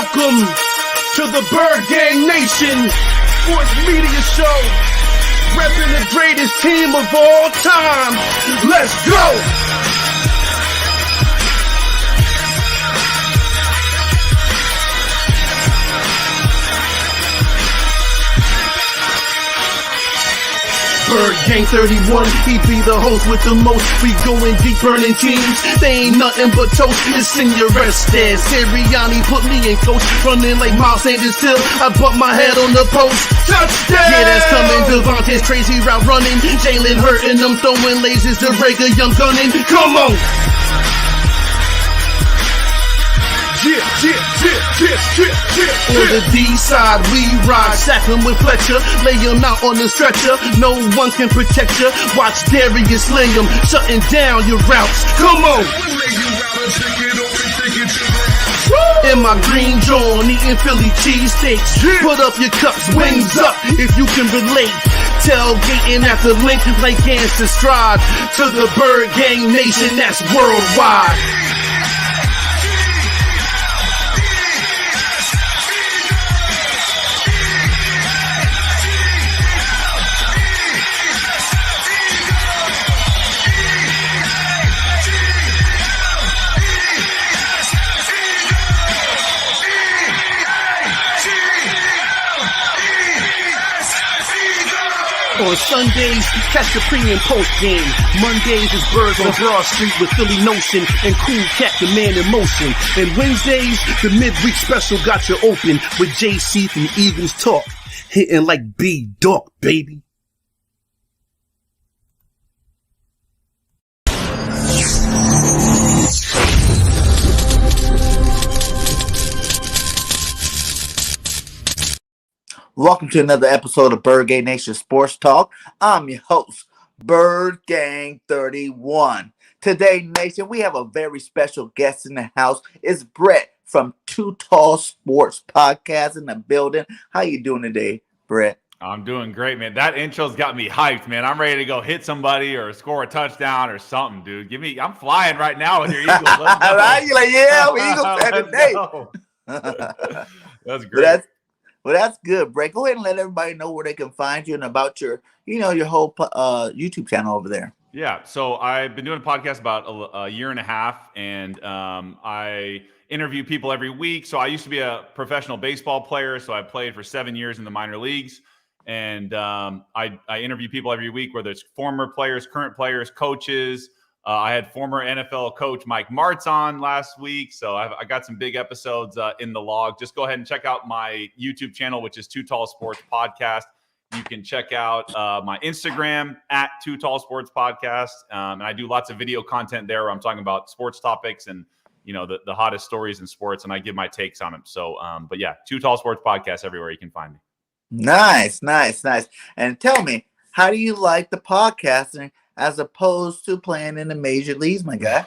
Welcome to the Bird Gang Nation Sports Media Show, repping the greatest team of all time. Let's go! Bird Gang 31, he be the host with the most. We going deep, burning teams. They ain't nothing but toast. It's Senior Estes. Sirianni put me in coach, running like Miles Sanders till I bumped my head on the post. Touchdown! Yeah, that's coming. Devontae's crazy route running. Jalen hurting them, throwing lasers to Rager, young gunning. Come on! On the D side, we ride, sack him with Fletcher, lay him out on the stretcher. No one can protect you. Watch Darius lay him, shutting down your routes. Come on! In my green John, eating Philly cheesesteaks. Put up your cups, wings up, if you can relate. Tailgating at the link like Gangsta Stride. To the Bird Gang Nation, that's worldwide. On Sundays, catch the pre and post game. Mondays is Birds on Broad Street with Philly Notion and Cool Cat, the man in motion. And Wednesdays, the midweek special got you open with JC from Eagles Talk, hitting like B-Dog, baby. Welcome to another episode of Bird Gang Nation Sports Talk. I'm your host, Bird Gang 31. Today, Nation, we have a very special guest in the house. It's Brett from Too Tall Sports Podcast in the building. How you doing today, Brett? I'm doing great, man. That intro's got me hyped, man. I'm ready to go hit somebody or score a touchdown or something, dude. I'm flying right now with your Eagles. Let's go. Right? You're like, yeah, we Eagles fan today. That's great. Well, that's good, Brett. Go ahead and let everybody know where they can find you and about your whole YouTube channel over there. Yeah, so I've been doing a podcast about a year and a half, and I interview people every week. So I used to be a professional baseball player, so I played for 7 years in the minor leagues, and I interview people every week, whether it's former players, current players, coaches. I had former NFL coach Mike Martz on last week, so I got some big episodes in the log. Just go ahead and check out my YouTube channel, which is Too Tall Sports Podcast. You can check out my Instagram at Too Tall Sports Podcast, and I do lots of video content there where I'm talking about sports topics and the hottest stories in sports, and I give my takes on them. So, but yeah, Too Tall Sports Podcast everywhere you can find me. Nice. And tell me, how do you like the podcasting as opposed to playing in the major leagues, my guy?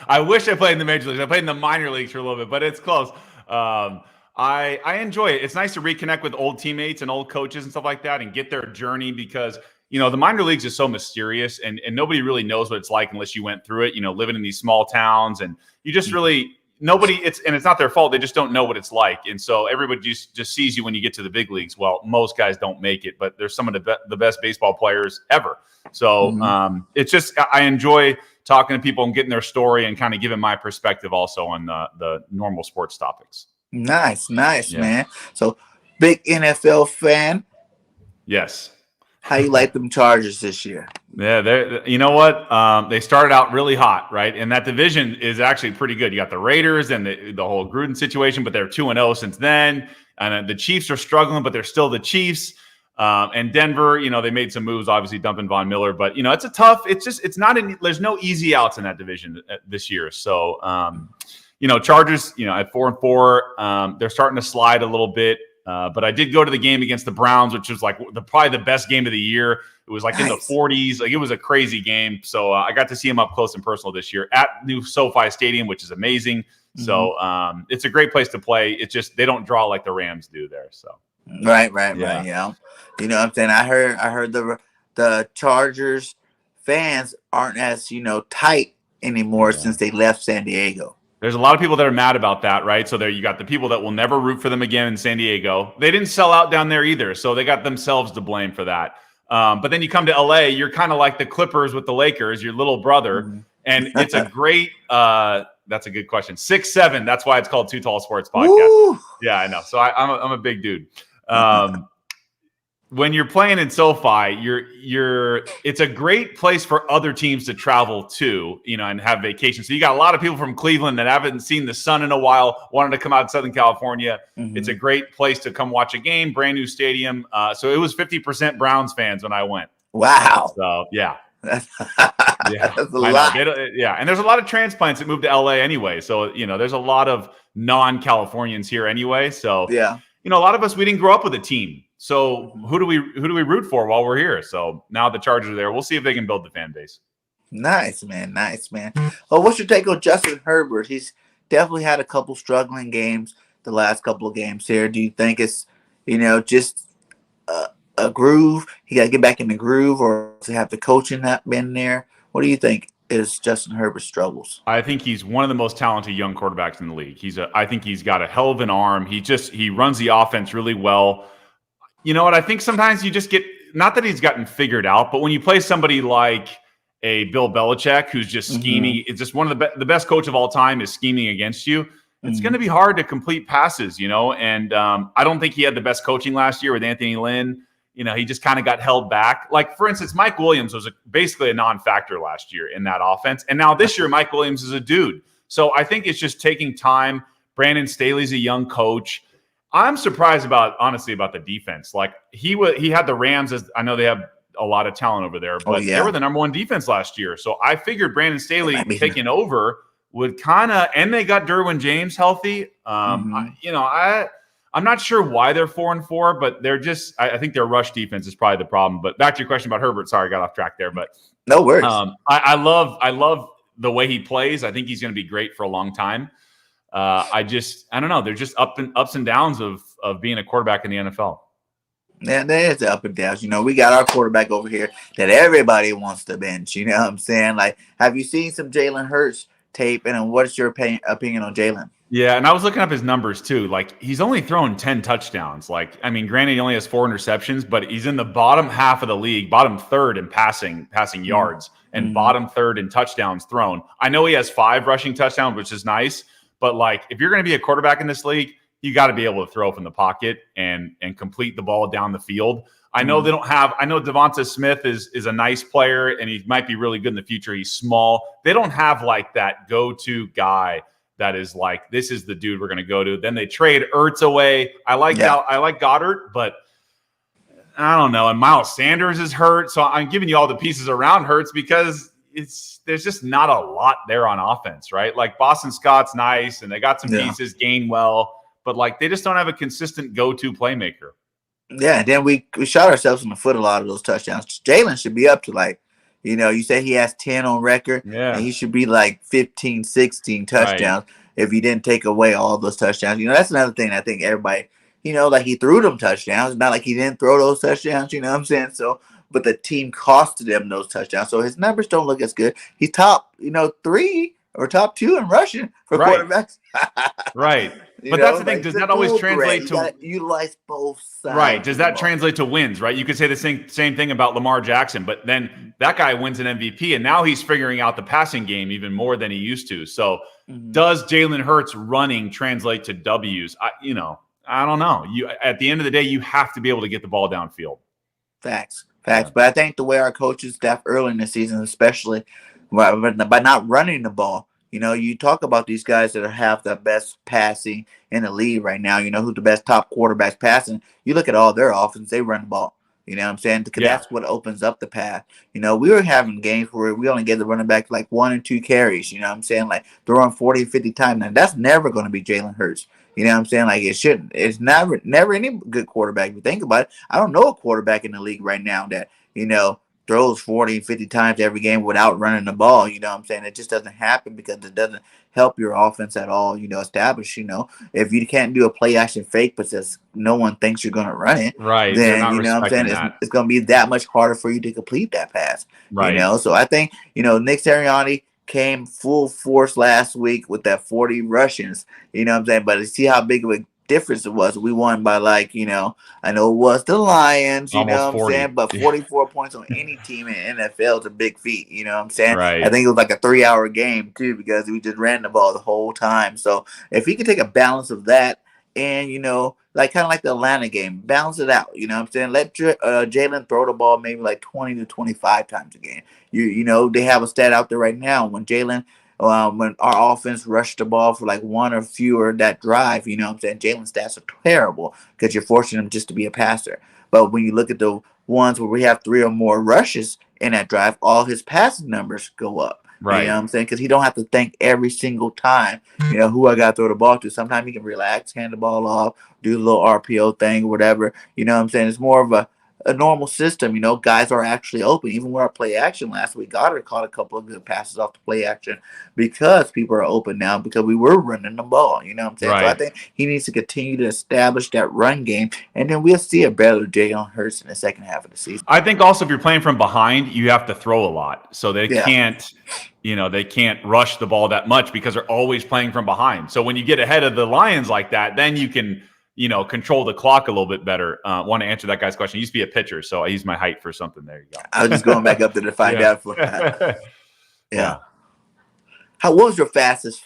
I wish I played in the major leagues. I played in the minor leagues for a little bit, but it's close. I enjoy it. It's nice to reconnect with old teammates and old coaches and stuff like that and get their journey because, the minor leagues is so mysterious and nobody really knows what it's like unless you went through it, living in these small towns and you just really it's not their fault. They just don't know what it's like. And so everybody just sees you when you get to the big leagues. Well, most guys don't make it, but there's some of the best baseball players ever. So it's just, I enjoy talking to people and getting their story and kind of giving my perspective also on the normal sports topics. Nice, yeah. Man. So big NFL fan. Yes. How you like them Chargers this year? Yeah, you know what? They started out really hot, right? And that division is actually pretty good. You got the Raiders and the whole Gruden situation, but they're 2-0 since then. And the Chiefs are struggling, but they're still the Chiefs. And Denver, they made some moves, obviously dumping Von Miller, but there's no easy outs in that division this year. So, Chargers, at 4-4, they're starting to slide a little bit. But I did go to the game against the Browns, which was like probably the best game of the year. It was like in the 40s. Like it was a crazy game. So I got to see him up close and personal this year at new SoFi Stadium, which is amazing. Mm-hmm. So it's a great place to play. It's just they don't draw like the Rams do there. So right. Yeah. You know what I'm saying? I heard the Chargers fans aren't as tight anymore since they left San Diego. There's a lot of people that are mad about that, right? So there you got the people that will never root for them again in San Diego. They didn't sell out down there either, so they got themselves to blame for that. But then you come to LA, you're kind of like the Clippers with the Lakers, your little brother, and it's a great. That's a good question. 6'7". That's why it's called Too Tall Sports Podcast. Woo! Yeah, I know. So I'm a big dude. When you're playing in SoFi, it's a great place for other teams to travel to, and have vacations. So you got a lot of people from Cleveland that haven't seen the sun in a while, wanted to come out to Southern California. It's a great place to come watch a game, brand new stadium. So it was 50% Browns fans when I went. Wow. So yeah. That's Yeah, a lot. Yeah, and there's a lot of transplants that moved to LA anyway. So there's a lot of non-Californians here anyway. So yeah, a lot of us, we didn't grow up with a team. So who do we root for while we're here? So now the Chargers are there. We'll see if they can build the fan base. Nice, man. Nice, man. Well, what's your take on Justin Herbert? He's definitely had a couple struggling games the last couple of games here. Do you think it's, just a groove? He got to get back in the groove, or to have the coaching not been there? What do you think is Justin Herbert's struggles? I think he's one of the most talented young quarterbacks in the league. I think he's got a hell of an arm. He runs the offense really well. You know what? I think sometimes you just get, not that he's gotten figured out, but when you play somebody like a Bill Belichick who's just scheming, it's just one of the best coach of all time is scheming against you. It's going to be hard to complete passes, and I don't think he had the best coaching last year with Anthony Lynn. He just kind of got held back. Like, for instance, Mike Williams was basically a non-factor last year in that offense. And now this year, Mike Williams is a dude. So I think it's just taking time. Brandon Staley's a young coach. I'm surprised honestly about the defense. Like, he had the Rams, as I know they have a lot of talent over there, but they were the number one defense last year. So I figured Brandon Staley taking over would and they got Derwin James healthy. I'm not sure why they're 4-4, but they're just, I think their rush defense is probably the problem. But back to your question about Herbert. Sorry, I got off track there, but no worries. I love the way he plays. I think he's going to be great for a long time. I don't know. They're just ups and downs of being a quarterback in the NFL. Yeah, there is the up and downs. We got our quarterback over here that everybody wants to bench. You know what I'm saying? Like, have you seen some Jalen Hurts tape? And what is your opinion on Jalen? Yeah, and I was looking up his numbers too. Like, he's only thrown 10 touchdowns. Like, I mean, granted, he only has 4 interceptions, but he's in the bottom half of the league, bottom third in passing yards, and bottom third in touchdowns thrown. I know he has 5 rushing touchdowns, which is nice, but like, if you're going to be a quarterback in this league, you got to be able to throw from the pocket and complete the ball down the field. I know they don't have. I know Devonta Smith is a nice player, and he might be really good in the future. He's small. They don't have like that go-to guy that is like, this is the dude we're going to go to. Then they trade Ertz away. I like Goddard, but I don't know. And Miles Sanders is hurt, so I'm giving you all the pieces around Hurts because there's just not a lot there on offense, right? Like, Boston Scott's nice, and they got some pieces, Gainwell, but like, they just don't have a consistent go-to playmaker. Yeah, and then we shot ourselves in the foot a lot of those touchdowns. Jalen should be up to like, you say he has 10 on record, and he should be like 15, 16 touchdowns if he didn't take away all those touchdowns. That's another thing I think everybody, like, he threw them touchdowns. Not like he didn't throw those touchdowns, you know what I'm saying? So, but the team costed him those touchdowns. So his numbers don't look as good. He's top, 3 or top 2 in rushing for quarterbacks. Right. But that's the thing. Does that always translate to? You gotta utilize both sides. Right. Does that translate to wins? Right. You could say the same thing about Lamar Jackson, but then that guy wins an MVP, and now he's figuring out the passing game even more than he used to. So, does Jalen Hurts running translate to W's? I don't know. At the end of the day, you have to be able to get the ball downfield. Facts. But I think the way our coaching staff early in the season, especially by not running the ball. You talk about these guys that have the best passing in the league right now. Who's the best top quarterbacks passing. You look at all their offense, they run the ball. You know what I'm saying? Because that's what opens up the path. We were having games where we only gave the running back like 1 or 2 carries. You know what I'm saying? Like, throwing 40, 50 times. Now, that's never going to be Jalen Hurts. You know what I'm saying? Like, it shouldn't. It's never any good quarterback. If you think about it, I don't know a quarterback in the league right now that, throws 40, 50 times every game without running the ball. You know what I'm saying? It just doesn't happen because it doesn't help your offense at all, establish, if you can't do a play action fake, but just no one thinks you're going to run it, right? Then, what I'm saying, it's going to be that much harder for you to complete that pass, right? So I think, Nick Sirianni came full force last week with that 40 Russians. You know what I'm saying? But to see how big of a difference it was. We won by like, I know it was the Lions, you know Almost what I'm 40. saying? But 44 points on any team in NFL is a big feat, you know what I'm saying? Right. I think it was like a 3-hour game too because we just ran the ball the whole time. So if he could take a balance of that and, like kind of like the Atlanta game, balance it out, you know what I'm saying? Let Jalen throw the ball maybe like 20 to 25 times a game. They have a stat out there right now when when our offense rushed the ball for like one or fewer that drive, you know what I'm saying? Jalen's stats are terrible because you're forcing him just to be a passer. But when you look at the ones where we have 3 or more rushes in that drive, all his passing numbers go up. Right. You know what I'm saying? Because he don't have to think every single time, who I got to throw the ball to. Sometimes he can relax, hand the ball off, do a little RPO thing or whatever. You know what I'm saying? It's more of a normal system. Guys are actually open. Even with our play action last week, Goddard caught a couple of good passes off the play action because people are open now because we were running the ball. You know what I'm saying? Right. So I think he needs to continue to establish that run game, and then we'll see a better Jalen Hurts in the second half of the season. I think also if you're playing from behind, you have to throw a lot. So they can't rush the ball that much because they're always playing from behind. So when you get ahead of the Lions like that, then you can control the clock a little bit better. Want to answer that guy's question. I used to be a pitcher, so I used my height for something. There you go. I was just going back up there to find out for that. Yeah. What was your fastest?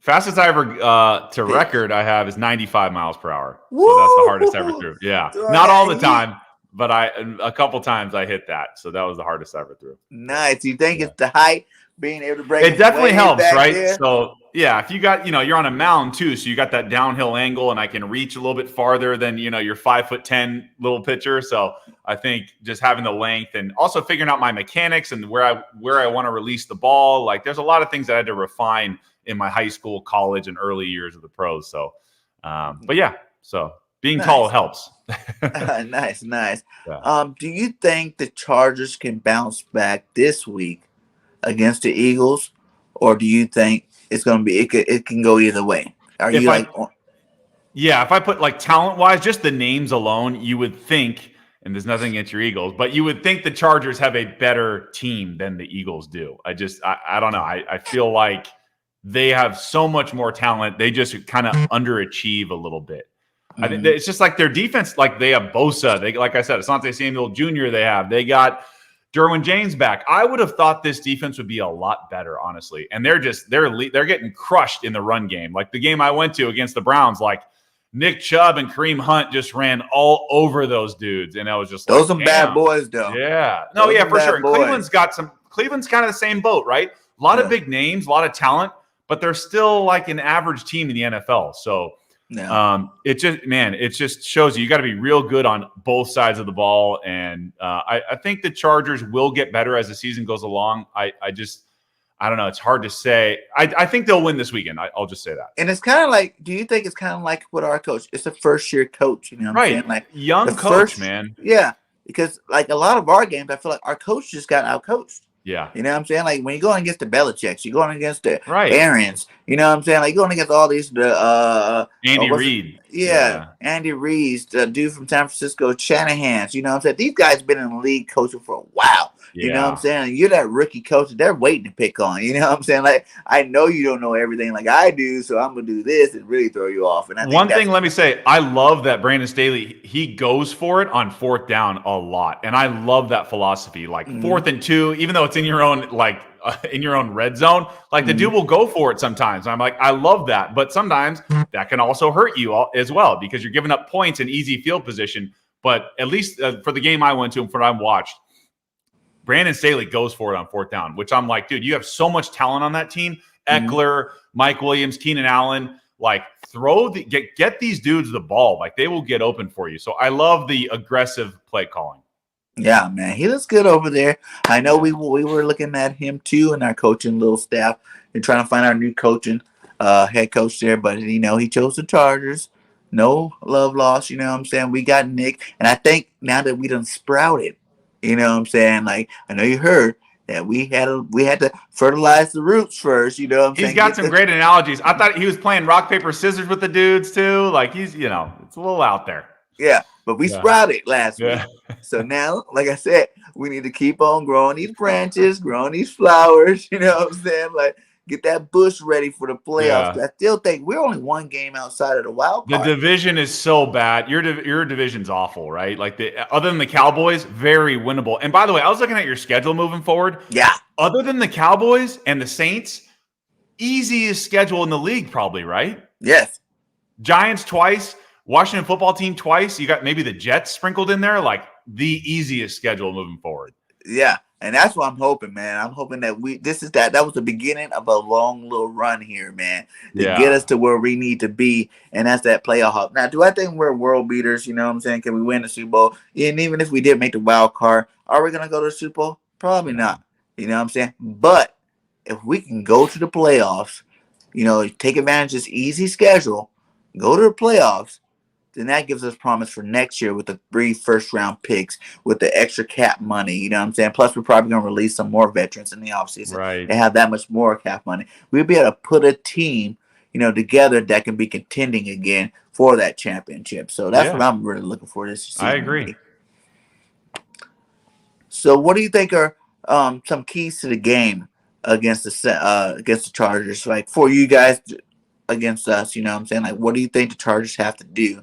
Fastest I ever to record I have is 95 miles per hour. So that's the hardest I ever threw. Yeah. Not all the time, but a couple times I hit that. So that was the hardest I ever threw. Nice. You think it's the height, being able to break it definitely helps, right? There? So yeah, if you got, you're on a mound too, so you got that downhill angle and I can reach a little bit farther than, your 5'10" little pitcher. So I think just having the length and also figuring out my mechanics and where I want to release the ball. Like there's a lot of things that I had to refine in my high school, college, and early years of the pros. So, but yeah, so being tall helps. Nice. Yeah. Do you think the Chargers can bounce back this week against the Eagles, or do you think it's going to be it can go either way? Yeah, if I put like talent wise, just the names alone, you would think, and there's nothing against your Eagles, but you would think the Chargers have a better team than the Eagles do. I don't know. I feel like they have so much more talent. They just kind of underachieve a little bit. Mm-hmm. I think it's just like their defense, like they have Bosa. They, like I said, Asante Samuel Jr. They got Derwin James back. I would have thought this defense would be a lot better, honestly. And they're getting crushed in the run game. Like the game I went to against the Browns, like Nick Chubb and Kareem Hunt just ran all over those dudes. And I was just those are bad boys, though. Yeah. No, yeah, for sure. And Cleveland's kind of the same boat, right? A lot of big names, a lot of talent, but they're still like an average team in the NFL. So it just shows you got to be real good on both sides of the ball. And I think the Chargers will get better as the season goes along. I don't know. It's hard to say. I think they'll win this weekend. I'll just say that. And it's kind of like, do you think it's kind of like with our coach? It's a first-year coach, you know what I'm saying? Like young coach, man. Yeah, because like a lot of our games, I feel like our coach just got out-coached. Yeah. You know what I'm saying? Like when you're going against the Belichicks, you're going against the Arians, you know what I'm saying? Like you're going against all these Andy Reid. Yeah, Andy Reid's, the dude from San Francisco, Shanahan's, you know what I'm saying? These guys been in the league coaching for a while. You know what I'm saying? And you're that rookie coach that they're waiting to pick on. You know what I'm saying? Like, I know you don't know everything like I do, so I'm going to do this and really throw you off. And I think one thing, let me say, I love that Brandon Staley, he goes for it on fourth down a lot. And I love that philosophy. Like 4th and 2, even though it's in your own, in your own red zone, like the dude will go for it sometimes. And I'm like, I love that. But sometimes that can also hurt you as well because you're giving up points in easy field position. But at least for the game I went to and for what I've watched, Brandon Staley goes for it on 4th down, which I'm like, dude, you have so much talent on that team. Eckler, Mike Williams, Keenan Allen, like get these dudes the ball. Like they will get open for you. So I love the aggressive play calling. Yeah, man, he looks good over there. I know we were looking at him too in our coaching little staff and trying to find our new coaching head coach there. But, he chose the Chargers. No love lost, you know what I'm saying? We got Nick. And I think now that we done sprouted, you know what I'm saying? Like, I know you heard that we had to fertilize the roots first, you know what I'm saying? He's got some great analogies. I thought he was playing rock, paper, scissors with the dudes too. Like he's, it's a little out there. Yeah, but we sprouted last week. So now, like I said, We need to keep on growing these branches, growing these flowers. You know what I'm saying? Like, get that bush ready for the playoffs. Yeah. I still think we're only one game outside of the wild The card. division is so bad. Your division's awful, right? Like other than the Cowboys, very winnable. And by the way, I was looking at your schedule moving forward. Yeah. Other than the Cowboys and the Saints, easiest schedule in the league, probably, right? Yes. Giants twice, Washington football team twice. You got maybe the Jets sprinkled in there, like the easiest schedule moving forward. Yeah. And that's what I'm hoping, man. I'm hoping that that was the beginning of a long little run here, man, to get us to where we need to be, and that's that playoff hop. Now, do I think we're world beaters? You know what I'm saying? Can we win the Super Bowl? And even if we did make the wild card, are we gonna go to the Super Bowl? Probably not. You know what I'm saying? But if we can go to the playoffs, you know, take advantage of this easy schedule, go to the playoffs, then that gives us promise for next year with the 3 first-round picks, with the extra cap money. You know what I'm saying? Plus, we're probably going to release some more veterans in the offseason. Right. And have that much more cap money. We'll be able to put a team, you know, together that can be contending again for that championship. So that's what I'm really looking for this season. I agree. So what do you think are some keys to the game against the Chargers? Like, for you guys against us, you know what I'm saying? Like, what do you think the Chargers have to do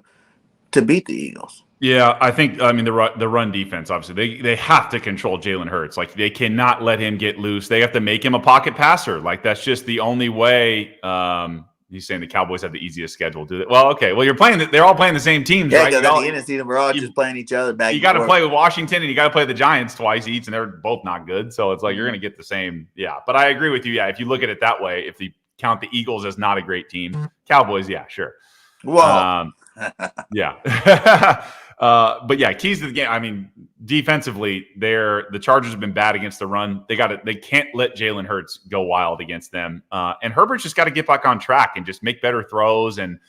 to beat the Eagles? Yeah, I think, I mean, the run defense, obviously, they have to control Jalen Hurts. Like, they cannot let him get loose. They have to make him a pocket passer. Like, that's just the only way. He's saying the Cowboys have the easiest schedule. Do they? Well, okay. Well, they're all playing the same teams, yeah, right? Yeah, because at the end of the season, we're all just playing each other back. You got to play with Washington, and you got to play the Giants twice each, and they're both not good. So it's like you're going to get the same. Yeah, but I agree with you. Yeah, if you look at it that way, if you count the Eagles as not a great team, Cowboys, yeah, sure. Whoa. Yeah. But yeah, keys to the game. I mean, defensively, the Chargers have been bad against the run. They can't let Jalen Hurts go wild against them. And Herbert's just got to get back on track and just make better throws. And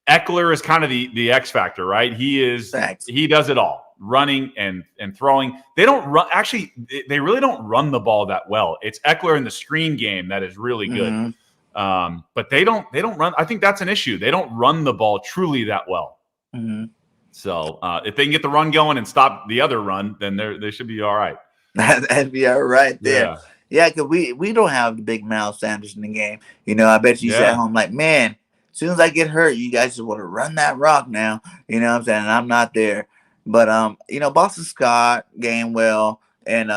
Eckler is kind of the X factor, right? He does it all, running and throwing. They don't run. Actually, they really don't run the ball that well. It's Eckler in the screen game that is really good. Mm-hmm. But they don't run. I think that's an issue. They don't run the ball truly that well. Mm-hmm. So if they can get the run going and stop the other run, then they should be all right. That'd be all right there. Yeah, because we don't have the big Miles Sanders in the game. You know, I bet you sat home like, man, as soon as I get hurt, you guys just want to run that rock now. You know what I'm saying? And I'm not there. But, you know, Boston Scott, Gainwell, and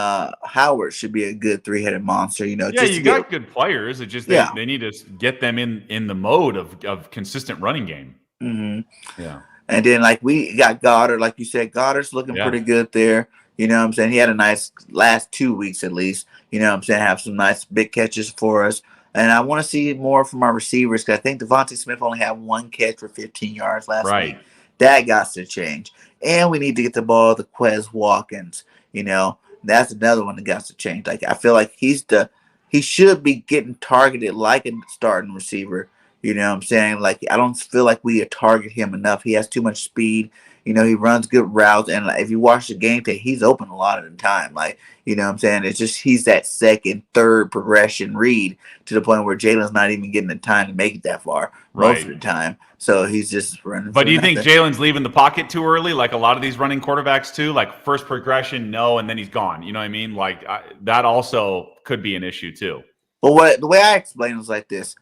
Howard should be a good 3-headed monster. You know, you got good players. It's just they need to get them in the mode of consistent running game. Mm-hmm. Yeah. And then, like, we got Goddard, like you said. Goddard's looking pretty good there. You know what I'm saying? He had a nice last 2 weeks at least. You know what I'm saying? Have some nice big catches for us. And I want to see more from our receivers because I think Devontae Smith only had 1 catch for 15 yards last week. That got to change. And we need to get the ball to Quez Watkins. You know, that's another one that got to change. Like, I feel like he should be getting targeted like a starting receiver. You know what I'm saying? Like, I don't feel like we target him enough. He has too much speed. You know, he runs good routes. And like, if you watch the game tape, he's open a lot of the time. Like, you know what I'm saying? It's just he's that second, third progression read to the point where Jalen's not even getting the time to make it that far most of the time. So he's just running. But do you think Jalen's leaving the pocket too early? Like a lot of these running quarterbacks too? Like first progression, no, and then he's gone. You know what I mean? Like that also could be an issue too. Well, the way I explain it is like this.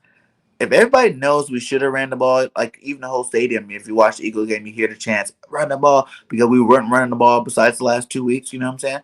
If everybody knows we should have ran the ball, like even the whole stadium, if you watch the Eagle game, you hear the chants, run the ball, because we weren't running the ball besides the last 2 weeks, you know what I'm saying?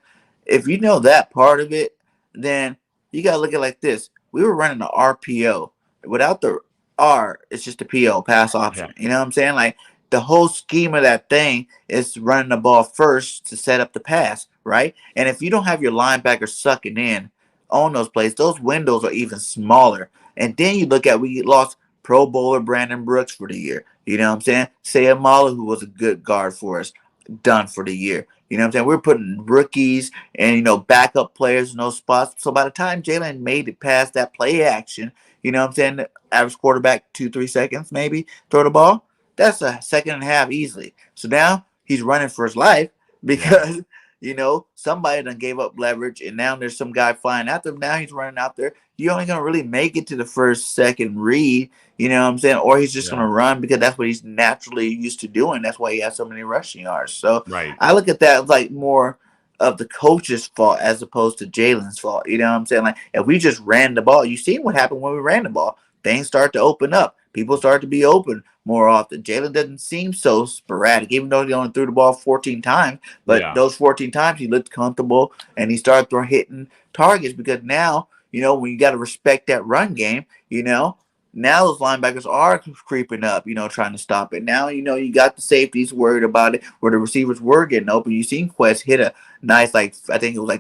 If you know that part of it, then you got to look at it like this. We were running the RPO. Without the R, it's just a PO, pass option. Yeah. You know what I'm saying? Like the whole scheme of that thing is running the ball first to set up the pass, right? And if you don't have your linebacker sucking in on those plays, those windows are even smaller. And then you look at, we lost Pro Bowler Brandon Brooks for the year. You know what I'm saying? Sayamala, who was a good guard for us, done for the year. You know what I'm saying? We're putting rookies and, you know, backup players in those spots. So by the time Jalen made it past that play action, you know what I'm saying? The average quarterback, 2-3 seconds maybe, throw the ball. That's a second and a half easily. So now he's running for his life because, you know, somebody done gave up leverage and now there's some guy flying after him. Now he's running out there. You're only going to really make it to the first, second read, you know what I'm saying? Or he's just going to run because that's what he's naturally used to doing. That's why he has so many rushing yards. So I look at that like more of the coach's fault as opposed to Jalen's fault. You know what I'm saying? Like, if we just ran the ball, you seen what happened when we ran the ball. Things start to open up. People start to be open more often. Jalen doesn't seem so sporadic, even though he only threw the ball 14 times. But those 14 times, he looked comfortable and he started hitting targets because now, when you got to respect that run game, now those linebackers are creeping up, trying to stop it. Now, you got the safeties worried about it, where the receivers were getting open. You seen Quest hit a nice, I think it was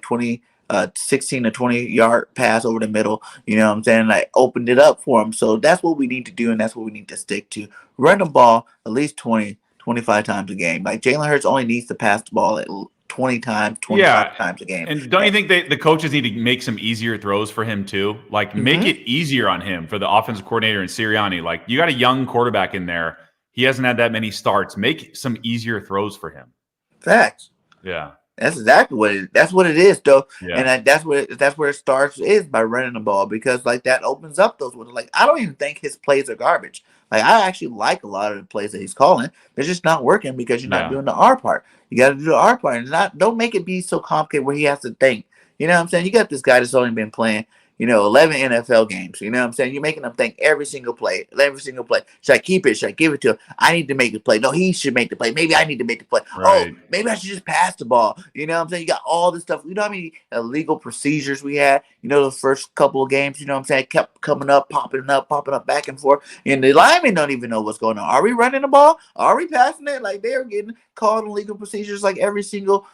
16 to 20-yard pass over the middle. You know what I'm saying? Like, opened it up for him. So that's what we need to do, and that's what we need to stick to. Run the ball at least 20, 25 times a game. Like, Jalen Hurts only needs to pass the ball at 20 times, 25 times a game. And don't you think the coaches need to make some easier throws for him too? Like, make it easier on him for the offensive coordinator and Sirianni. Like, you got a young quarterback in there. He hasn't had that many starts. Make some easier throws for him. Facts. Yeah. That's exactly what it is. That's what it is, though. Yeah. And that's where it starts is by running the ball, because that opens up those ones. Like, I don't even think his plays are garbage. Like, I actually like a lot of the plays that he's calling. They're just not working because you're not doing the R part. You got to do the R part, and don't make it be so complicated where he has to think. You know what I'm saying? You got this guy that's only been playing 11 NFL games. You know what I'm saying? You're making them think every single play. Should I keep it? Should I give it to him? I need to make the play. No, he should make the play. Maybe I need to make the play. Right. Oh, maybe I should just pass the ball. You know what I'm saying? You got all this stuff. You know how many illegal procedures we had? The first couple of games, you know what I'm saying? Kept coming up, popping up back and forth. And the linemen don't even know what's going on. Are we running the ball? Are we passing it? Like, they're getting called illegal procedures like every single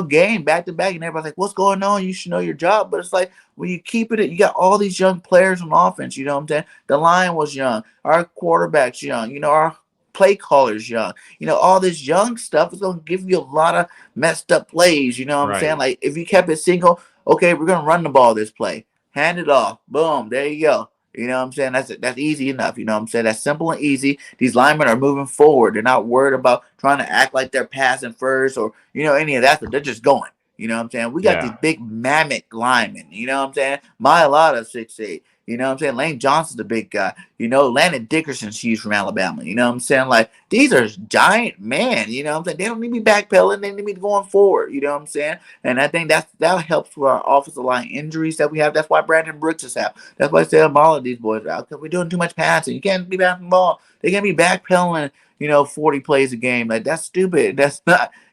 game back to back, and everybody's like, what's going on? You should know your job. But it's like, when you keep it, you got all these young players on offense. You know what I'm saying? The line was young. Our quarterback's young. Our play callers young. All this young stuff is going to give you a lot of messed up plays. You know what I'm saying? Like, if you kept it single, okay, we're going to run the ball this play. Hand it off. Boom. There you go. You know what I'm saying? That's easy enough. You know what I'm saying? That's simple and easy. These linemen are moving forward. They're not worried about trying to act like they're passing first or, any of that. But they're just going. You know what I'm saying? We got these big mammoth linemen. You know what I'm saying? Mailata 6'8". You know what I'm saying? Lane Johnson's a big guy. Landon Dickerson's huge from Alabama. You know what I'm saying? Like, these are giant men. You know what I'm saying? They don't need to be backpedaling. They need to be going forward. You know what I'm saying? And I think that helps with our offensive line injuries that we have. That's why Brandon Brooks is out. That's why I say all of these boys are out, because we're doing too much passing. You can't be passing the ball. They can't be backpedaling 40 plays a game. Like, that's stupid.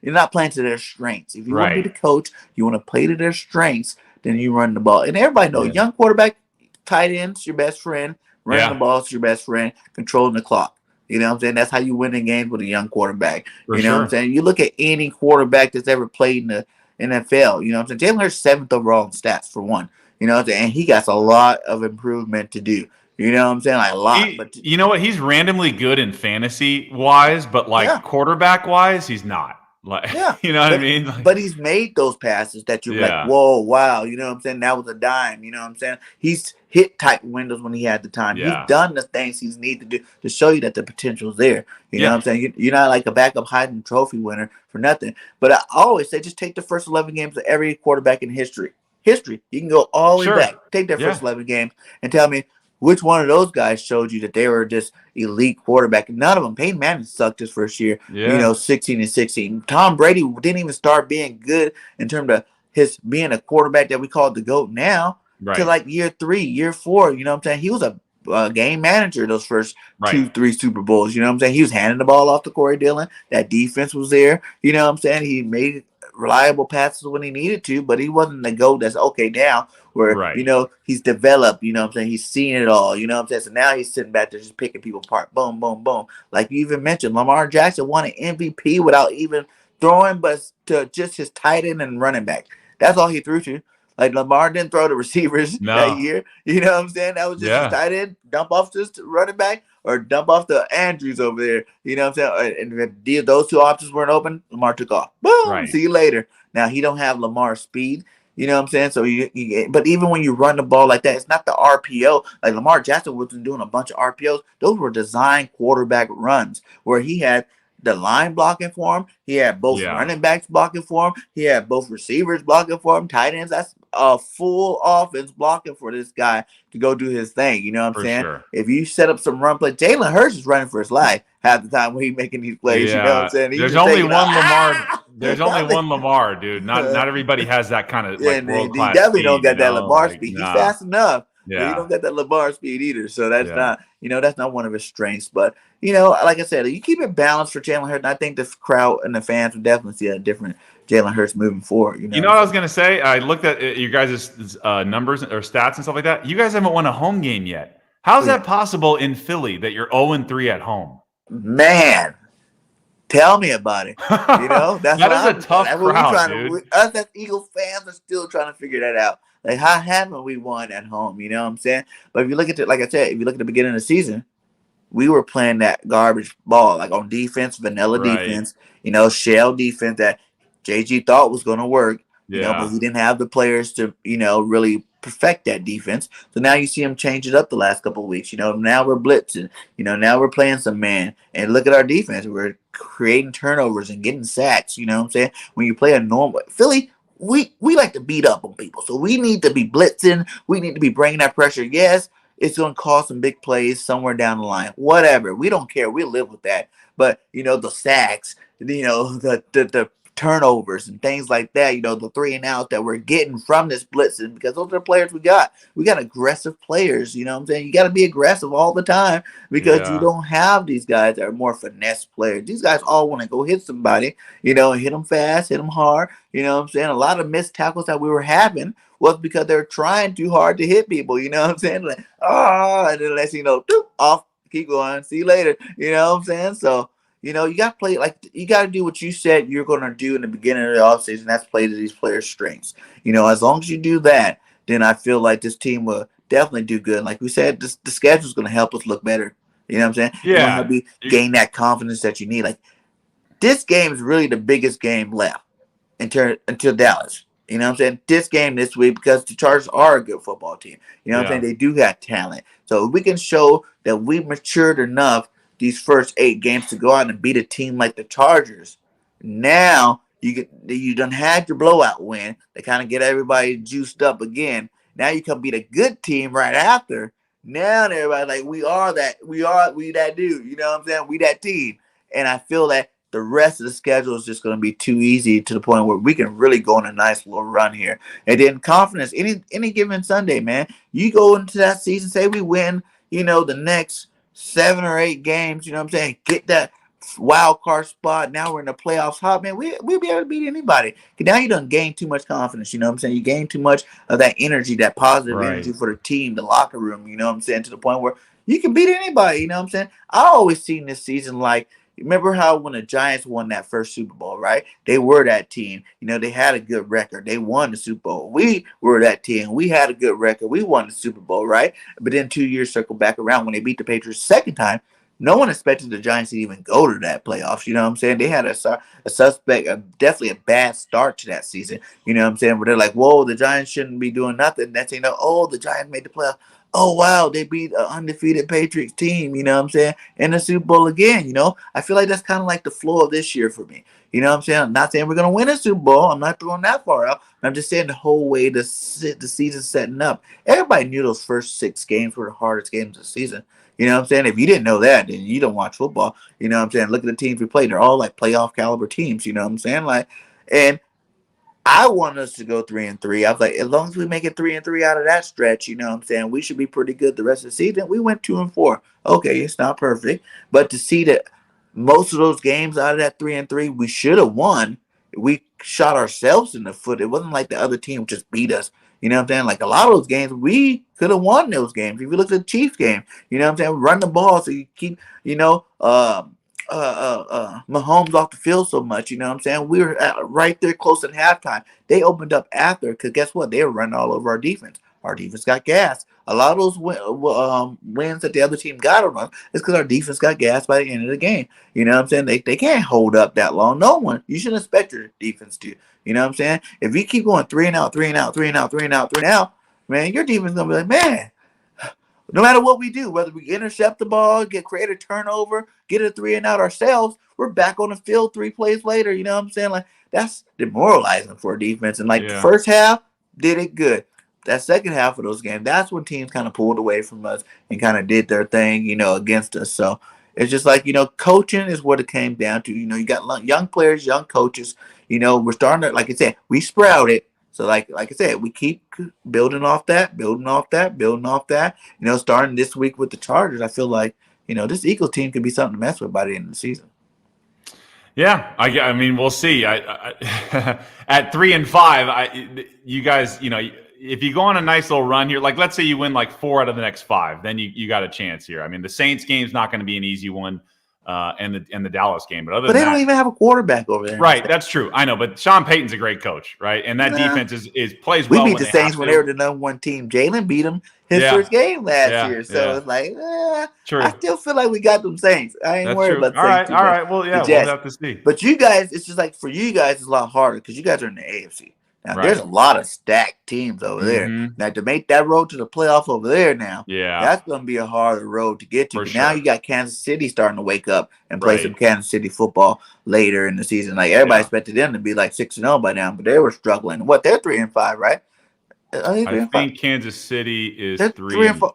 You're not playing to their strengths. If you want to be the coach, you want to play to their strengths, then you run the ball. And everybody knows, young quarterback, tight end's your best friend. Running the ball is your best friend. Controlling the clock. You know what I'm saying? That's how you win in games with a young quarterback. Know what I'm saying? You look at any quarterback that's ever played in the NFL. You know what I'm saying? Jalen Hurts 7th overall in stats, for one. You know what I'm saying? And he got a lot of improvement to do. You know what I'm saying? Like, a lot. But you know what? He's randomly good in fantasy wise, but quarterback wise, he's not. Like, you know what I mean? Like, but he's made those passes that you're like, whoa, wow. You know what I'm saying? That was a dime. You know what I'm saying? He's hit tight windows when he had the time. He's done the things he's need to do to show you that the potential's there. You know what I'm saying? You're not like a backup Heisman Trophy winner for nothing. But I always say, just take the first 11 games of every quarterback in history. You can go all the way back. Take that first 11 games and tell me which one of those guys showed you that they were just elite quarterback. None of them. Peyton Manning sucked his first year, 16-16. Tom Brady didn't even start being good in terms of his being a quarterback that we call the GOAT now to like year 3, year 4. You know what I'm saying? He was a game manager those first 2-3 Super Bowls. You know what I'm saying? He was handing the ball off to Corey Dillon. That defense was there. You know what I'm saying? He made reliable passes when he needed to, but he wasn't the GOAT that's okay now where, he's developed, you know what I'm saying? He's seen it all, you know what I'm saying? So now he's sitting back there just picking people apart. Boom, boom, boom. Like you even mentioned, Lamar Jackson won an MVP without even throwing, but to just his tight end and running back. That's all he threw to. Like, Lamar didn't throw the receivers that year. You know what I'm saying? That was just his tight end, dump off just running back, or dump off the Andrews over there. You know what I'm saying? And if those two options weren't open, Lamar took off. Boom! See you later. Now, he don't have Lamar's speed. You know what I'm saying? So, but even when you run the ball like that, it's not the RPO. Like, Lamar Jackson wasn't doing a bunch of RPOs. Those were designed quarterback runs where he had the line blocking for him. He had both Yeah, running backs blocking for him. He had both receivers blocking for him, tight ends. That's a full offense blocking for this guy to go do his thing. You know what I'm for saying? sure. If you set up some run play, Jalen Hurts is running for his life half the time when he's making these plays. You know what I'm Yeah, saying? He's there's just only taking one out. Lamar. There's only I mean, one Lamar, dude. Not everybody has that kind of yeah, like and world he class definitely don't speed. You got that know, Lamar like speed. He's nah. fast enough, but he Yeah, don't got that Lamar speed either. So that's yeah. not, that's not one of his strengths. But like I said, you keep it balanced for Jalen Hurts. And I think the crowd and the fans will definitely see a different Jalen Hurts moving forward. You know You what know I'm what I was saying? gonna say? I looked at you guys' numbers or stats and stuff like that. You guys haven't won a home game yet. How's Yeah. that possible in Philly that you're 0-3 at home? Man, tell me about it. That's That is a tough that's what we crowd, trying to. dude. Us as Eagles fans are still trying to figure that out. Like, how haven't we won at home? You know what I'm saying? But if you look at it, like I said, if you look at the beginning of the season, we were playing that garbage ball, like on defense, vanilla Right. defense, shell defense that JG thought was going to work, but Yeah. he didn't have the players to, really perfect that defense. So now you see him change it up the last couple of weeks. Now we're blitzing, now we're playing some man. And look at our defense. We're creating turnovers and getting sacks. You know what I'm saying? When you play a normal Philly, we like to beat up on people. So we need to be blitzing. We need to be bringing that pressure. Yes, it's going to cause some big plays somewhere down the line. Whatever. We don't care. We live with that. But, the sacks, the turnovers and things like that, the 3 and outs that we're getting from this blitzing, because those are the players we got. We got aggressive players, you know what I'm saying? You got to be aggressive all the time because you Yeah. don't have these guys that are more finesse players. These guys all want to go hit somebody, and hit them fast, hit them hard. You know what I'm saying? A lot of missed tackles that we were having was because they're trying too hard to hit people. You know what I'm saying? Like, and then let's doop, off, keep going, see you later. You know what I'm saying? So, you got to play you got to do what you said you're going to do in the beginning of the offseason. That's play to these players' strengths. As long as you do that, then I feel like this team will definitely do good. Like we said, the schedule is going to help us look better. You know what I'm saying? It's going to help you gain that confidence that you need. Like, this game is really the biggest game left until Dallas. You know what I'm saying? This game this week, because the Chargers are a good football team. You know what I'm saying? They do have talent. So if we can show that we've matured enough these first 8 games to go out and beat a team like the Chargers, now you done had your blowout win to kind of get everybody juiced up again. Now you come beat a good team right after. Now everybody's like, we that dude. You know what I'm saying? We that team. And I feel that the rest of the schedule is just going to be too easy to the point where we can really go on a nice little run here. And then confidence, any given Sunday, man, you go into that season, say we win, the next 7 or 8 games, you know what I'm saying? Get that wild card spot. Now we're in the playoffs hot, man. We'll be able to beat anybody. Now you done gain too much confidence, you know what I'm saying? You gain too much of that energy, that positive energy for the team, the locker room, you know what I'm saying? To the point where you can beat anybody, you know what I'm saying? I always seen this season like, remember how when the Giants won that first Super Bowl, right? They were that team. They had a good record. They won the Super Bowl. We were that team. We had a good record. We won the Super Bowl, right? But then 2 years circle back around when they beat the Patriots second time. No one expected the Giants to even go to that playoffs. You know what I'm saying? They had a suspect, definitely a bad start to that season. You know what I'm saying? Where they're like, whoa, the Giants shouldn't be doing nothing. That's, the Giants made the playoffs. Oh, wow, they beat an undefeated Patriots team, you know what I'm saying, in the Super Bowl again, I feel like that's kind of like the flow of this year for me. You know what I'm saying? I'm not saying we're going to win a Super Bowl. I'm not throwing that far out. I'm just saying the whole way the season setting up. Everybody knew those first 6 games were the hardest games of the season. You know what I'm saying? If you didn't know that, then you don't watch football. You know what I'm saying? Look at the teams we played. They're all like playoff caliber teams, you know what I'm saying? And I want us to go 3-3. I was like, as long as we make it 3-3 out of that stretch, you know what I'm saying, we should be pretty good the rest of the season. We went 2-4. Okay, it's not perfect, but to see that most of those games out of that 3-3, we should have won. We shot ourselves in the foot. It wasn't like the other team just beat us. You know what I'm saying? Like a lot of those games, we could have won those games. If you look at the Chiefs game, you know what I'm saying? Run the ball so you keep, Mahomes off the field so much, you know what I'm saying? We were right there close at halftime. They opened up after because guess what? They were running all over our defense. Our defense got gas. A lot of those wins that the other team got on us is because our defense got gas by the end of the game. You know what I'm saying? They can't hold up that long. No one. You shouldn't expect your defense to. You know what I'm saying? If you keep going 3 and out, 3 and out, 3 and out, 3 and out, 3 and out, man, your defense is going to be like, man, No matter what we do, whether we intercept the ball, create a turnover, get a 3 and out ourselves, we're back on the field 3 plays later. You know what I'm saying? Like, that's demoralizing for a defense. And like the first half, did it good. That second half of those games, that's when teams kind of pulled away from us and kind of did their thing, against us. So it's just like, coaching is what it came down to. You got young players, young coaches. We're starting to, like I said, we sprouted. So like I said, we keep building off that. Starting this week with the Chargers, I feel like, this Eagles team could be something to mess with by the end of the season. Yeah, I mean, we'll see. I at 3-5, you guys, if you go on a nice little run here, like let's say you win like 4 out of the next 5, then you got a chance here. I mean, the Saints game's not going to be an easy one, and the Dallas game. But they don't even have a quarterback over there. Right, that's true. I know, but Sean Payton's a great coach, right? And that defense plays well. We beat the Saints when they were the #1 team. Jalen beat them his first game last year, so it's like, I still feel like we got them Saints. I ain't worried about the Saints. All right. Well, yeah, we'll have to see. But you guys, it's just like for you guys, it's a lot harder because you guys are in the AFC. Now, there's a lot of stacked teams over there. Now, to make that road to the playoff over there now, that's going to be a harder road to get to. Now you got Kansas City starting to wake up and play some Kansas City football later in the season. Like, everybody expected them to be like 6-0 by now, but they were struggling. They're 3-5, right? I think Kansas City is 3-4.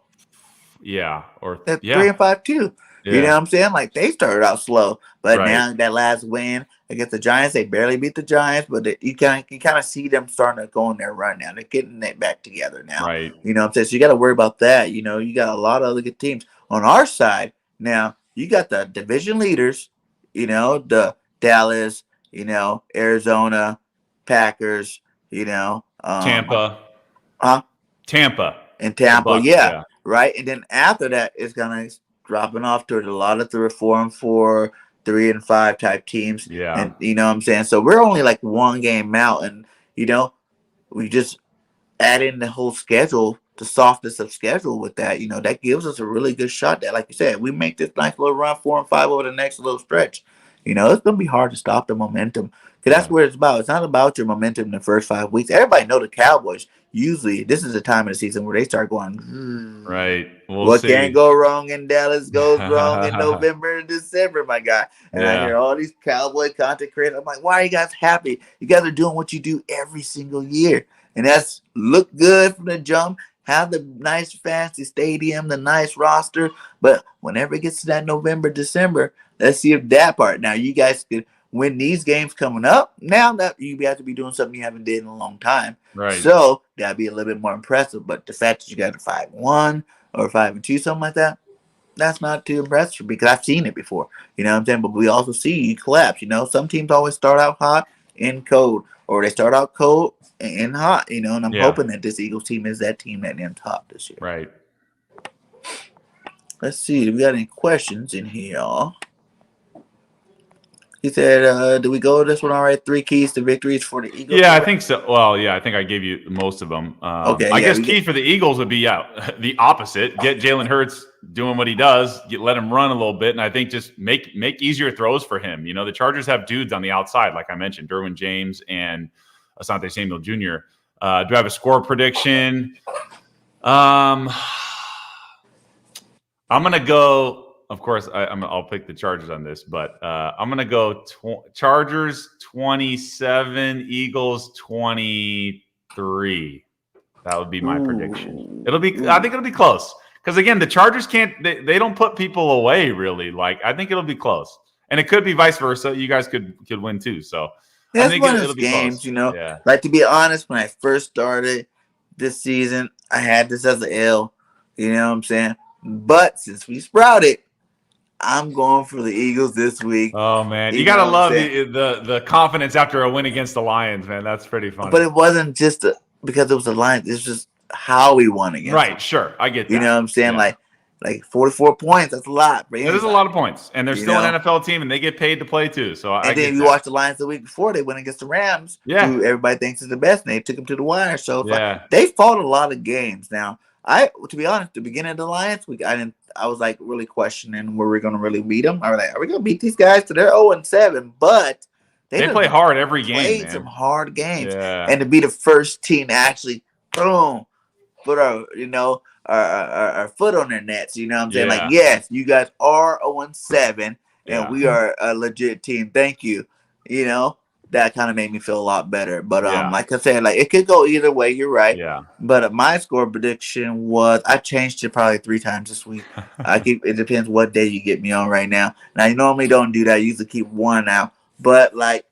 Yeah. They're 3-5 too. Yeah. You know what I'm saying? Like, they started out slow, but now that last win against the Giants, they barely beat the Giants, but you kind of see them starting to go on their run now. They're getting it back together now. Right. You know what I'm saying? So you got to worry about that. You got a lot of other good teams. On our side, you got the division leaders, the Dallas, Arizona, Packers, Tampa. Tampa. And Tampa, right? And then after that, it's going to dropping off to a lot of 4-4, 3-5 type teams. Yeah. And you know what I'm saying? So we're only like 1 game out, and we just add in the whole schedule, the softness of schedule with that, that gives us a really good shot that, like you said, we make this nice little run 4-5 over the next little stretch. It's gonna be hard to stop the momentum. Because that's what it's about. It's not about your momentum in the first 5 weeks. Everybody know the Cowboys. Usually, this is the time of the season where they start going, right. What can't go wrong in Dallas goes wrong in November and December, my guy. And I hear all these Cowboy content creators. I'm like, why are you guys happy? You guys are doing what you do every single year. And that's look good from the jump, have the nice fancy stadium, the nice roster. But whenever it gets to that November, December, let's see if that part. Now, you guys could win these games coming up. Now that you have to be doing something you haven't did in a long time. Right. So that'd be a little bit more impressive. But the fact that you got a 5-1 or 5-2, something like that, that's not too impressive because I've seen it before. You know what I'm saying? But we also see you collapse. Some teams always start out hot and cold, or they start out cold and hot. And I'm hoping that this Eagles team is that team that ends top this year. Right. Let's see. Do we got any questions in here? He said, do we go with this one all right? 3 keys to victories for the Eagles? Yeah, I think so. Well, I think I gave you most of them. I guess key for the Eagles would be the opposite. Get Jalen Hurts doing what he does. Let him run a little bit, and I think just make easier throws for him. The Chargers have dudes on the outside, like I mentioned, Derwin James and Asante Samuel Jr. Do I have a score prediction? I'm going to go. Of course, I'll pick the Chargers on this, but I'm going to go Chargers 27, Eagles 23. That would be my prediction. I think it'll be close because again, the Chargers they don't put people away really. Like I think it'll be close, and it could be vice versa. You guys could win too. So that's one of those games, Yeah. Like to be honest, when I first started this season, I had this as an L. You know what I'm saying? But since we sprouted, I'm going for the Eagles this week. Oh man, you gotta love the confidence after a win against the Lions, man. That's pretty funny. But it wasn't just because it was the Lions. It's just how we won against. Right, them. Sure, I get that. You know what I'm saying? Yeah. Like 44 points. That's a lot. It is a lot of points, and they're still an NFL team, and they get paid to play too. So and then you watch the Lions the week before they went against the Rams, who everybody thinks is the best, and they took them to the wire. So they fought a lot of games. Now, to be honest, the beginning of the Lions, I was like really questioning where we're going to really beat them. I was like, are we going to beat these guys? So they're 0-7, but they play hard every game. Played some hard games, and to be the first team to actually boom put our our foot on their necks. You know what I'm saying? Like, Yeah. yes, you guys are 0-7, and Yeah. we are a legit team. Thank you. You know, that kind of made me feel a lot better. But Yeah. like I said, like it could go either way. You're right. Yeah. But my score prediction was I changed it probably 3 times this week. It depends what day you get me on right now. And I normally don't do that. I usually keep one out. But like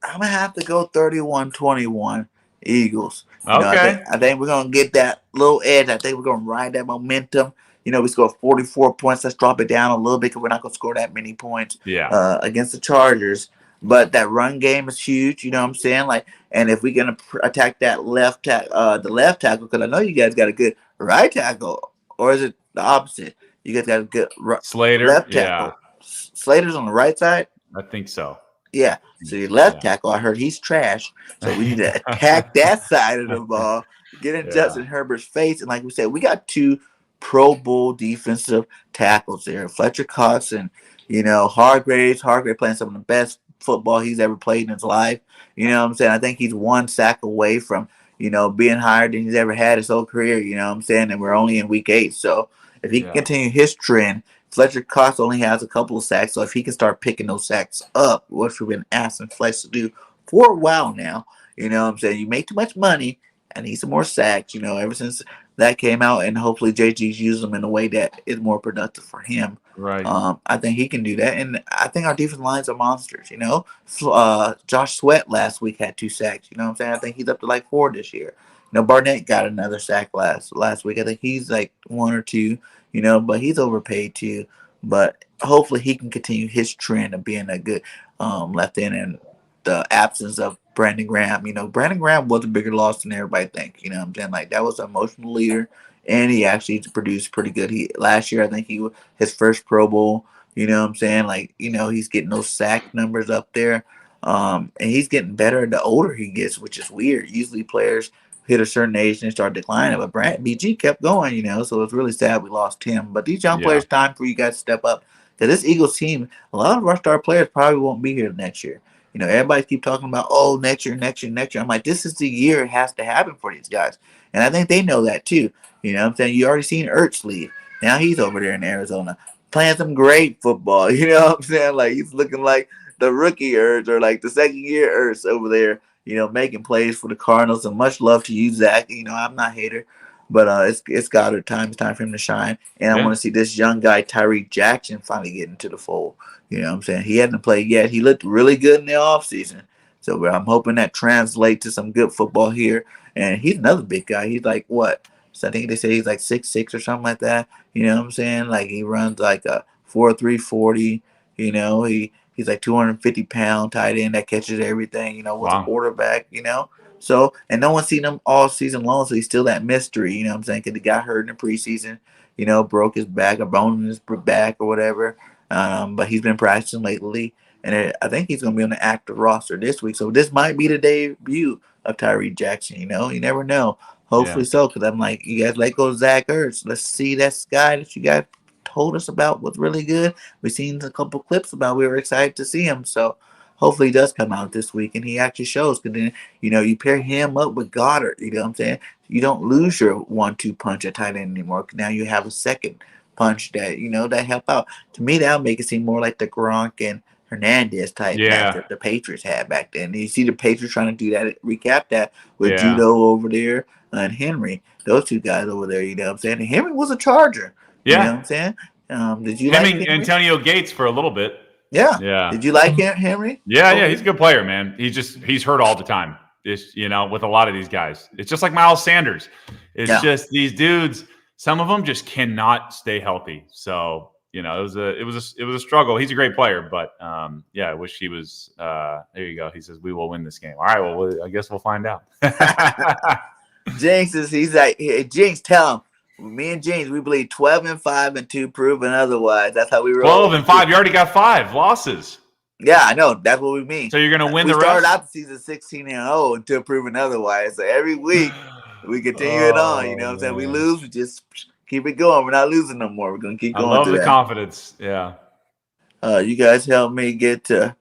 I'm gonna have to go 31-21 Eagles. You know, Okay. I think we're gonna get that little edge. I think we're gonna ride that momentum. You know, we scored 44 points. Let's drop it down a little bit because we're not gonna score that many points against the Chargers. But that run game is huge. You know what I'm saying? Like, and if we're gonna attack that the left tackle, because I know you guys got a good right tackle, or is it the opposite? You guys got a good Slater. left Yeah. tackle. Slater's on the right side. I think so. Yeah. So your left Yeah. tackle, I heard he's trash. So we need to attack that side of the ball, get in Justin Herbert's face. And like we said, we got 2 Pro Bowl defensive tackles there. Fletcher Cox and, Hargrave playing some of the best football he's ever played in his life. You know what I'm saying? I think he's 1 sack away from, being higher than he's ever had his whole career. You know what I'm saying? And we're only in week 8. So if he can continue his trend, Fletcher Cox only has a couple of sacks, so if he can start picking those sacks up, which we've been asking Fletcher to do for a while now, you know what I'm saying? You make too much money, I need some more sacks, ever since that came out, and hopefully JG's used them in a way that is more productive for him. Right. I think he can do that, and I think our defense lines are monsters, Josh Sweat last week had 2 sacks, you know what I'm saying? I think he's up to like 4 this year. Barnett got another sack last week. I think he's like 1 or 2. But he's overpaid too. But hopefully he can continue his trend of being a good left end in the absence of Brandon Graham. Brandon Graham was a bigger loss than everybody think. You know what I'm saying? Like that was an emotional leader, and he actually produced pretty good. Last year I think he was his first Pro Bowl. You know what I'm saying? Like, he's getting those sack numbers up there. And he's getting better the older he gets, which is weird. Usually players hit a certain age and start declining, but BG kept going, so it's really sad we lost him. But these young players, time for you guys to step up. Because this Eagles team, a lot of our star players probably won't be here next year. Everybody keep talking about, next year. I'm like, this is the year it has to happen for these guys. And I think they know that too. You know what I'm saying? You already seen Ertz leave. Now he's over there in Arizona playing some great football. You know what I'm saying? Like he's looking like the rookie Ertz or like the second year Ertz over there, making plays for the Cardinals. And much love to you, Zach. I'm not a hater, but it's Goddard time. It's time for him to shine. And I want to see this young guy, Tyreek Jackson, finally get into the fold. You know what I'm saying? He hasn't played yet. He looked really good in the offseason. So I'm hoping that translates to some good football here. And he's another big guy. He's like, what? So I think they say he's like 6'6" or something like that. You know what I'm saying? Like he runs like a 4.3 40. He's like 250-pound tight end that catches everything, was a quarterback, So, and no one's seen him all season long, so he's still that mystery, you know what I'm saying? Because he got hurt in the preseason, broke his back, a bone in his back or whatever. But he's been practicing lately, and I think he's going to be on the active roster this week. So this might be the debut of Tyreek Jackson, You never know. Hopefully so, because I'm like, you guys let go of Zach Ertz. Let's see that guy that you guys told us about was really good. We've seen a couple clips about. We were excited to see him, so hopefully he does come out this week and he actually shows. Because then you pair him up with Goddard. You know what I'm saying? You don't lose your 1-2 punch at tight end anymore. Now you have a second punch that that help out. To me, that'll make it seem more like the Gronk and Hernandez type matchup the Patriots had back then. And you see the Patriots trying to do that, recap that with Judo over there and Henry. Those 2 guys over there. You know what I'm saying? And Henry was a Charger. You know what I'm saying? Did you like Henry? Antonio Gates for a little bit? Yeah. Did you like Henry? Yeah. He's a good player, man. He's hurt all the time. It's, with a lot of these guys. It's just like Miles Sanders. It's just these dudes. Some of them just cannot stay healthy. So it was a struggle. He's a great player, but I wish he was. There you go. He says we will win this game. All right. Well, I guess we'll find out. Jinx he's like, hey, Jinx, tell him. Me and James, we believe 12-5 and 2 proven otherwise. That's how we roll. 12-5. You already got 5 losses. Yeah, I know. That's what we mean. So you're going to win the rest? We started out the season 16-0 until proven otherwise. So every week we continue it on. You know what I'm saying? We lose, we just keep it going. We're not losing no more. We're going to keep going. I love the confidence. Yeah. You guys helped me get to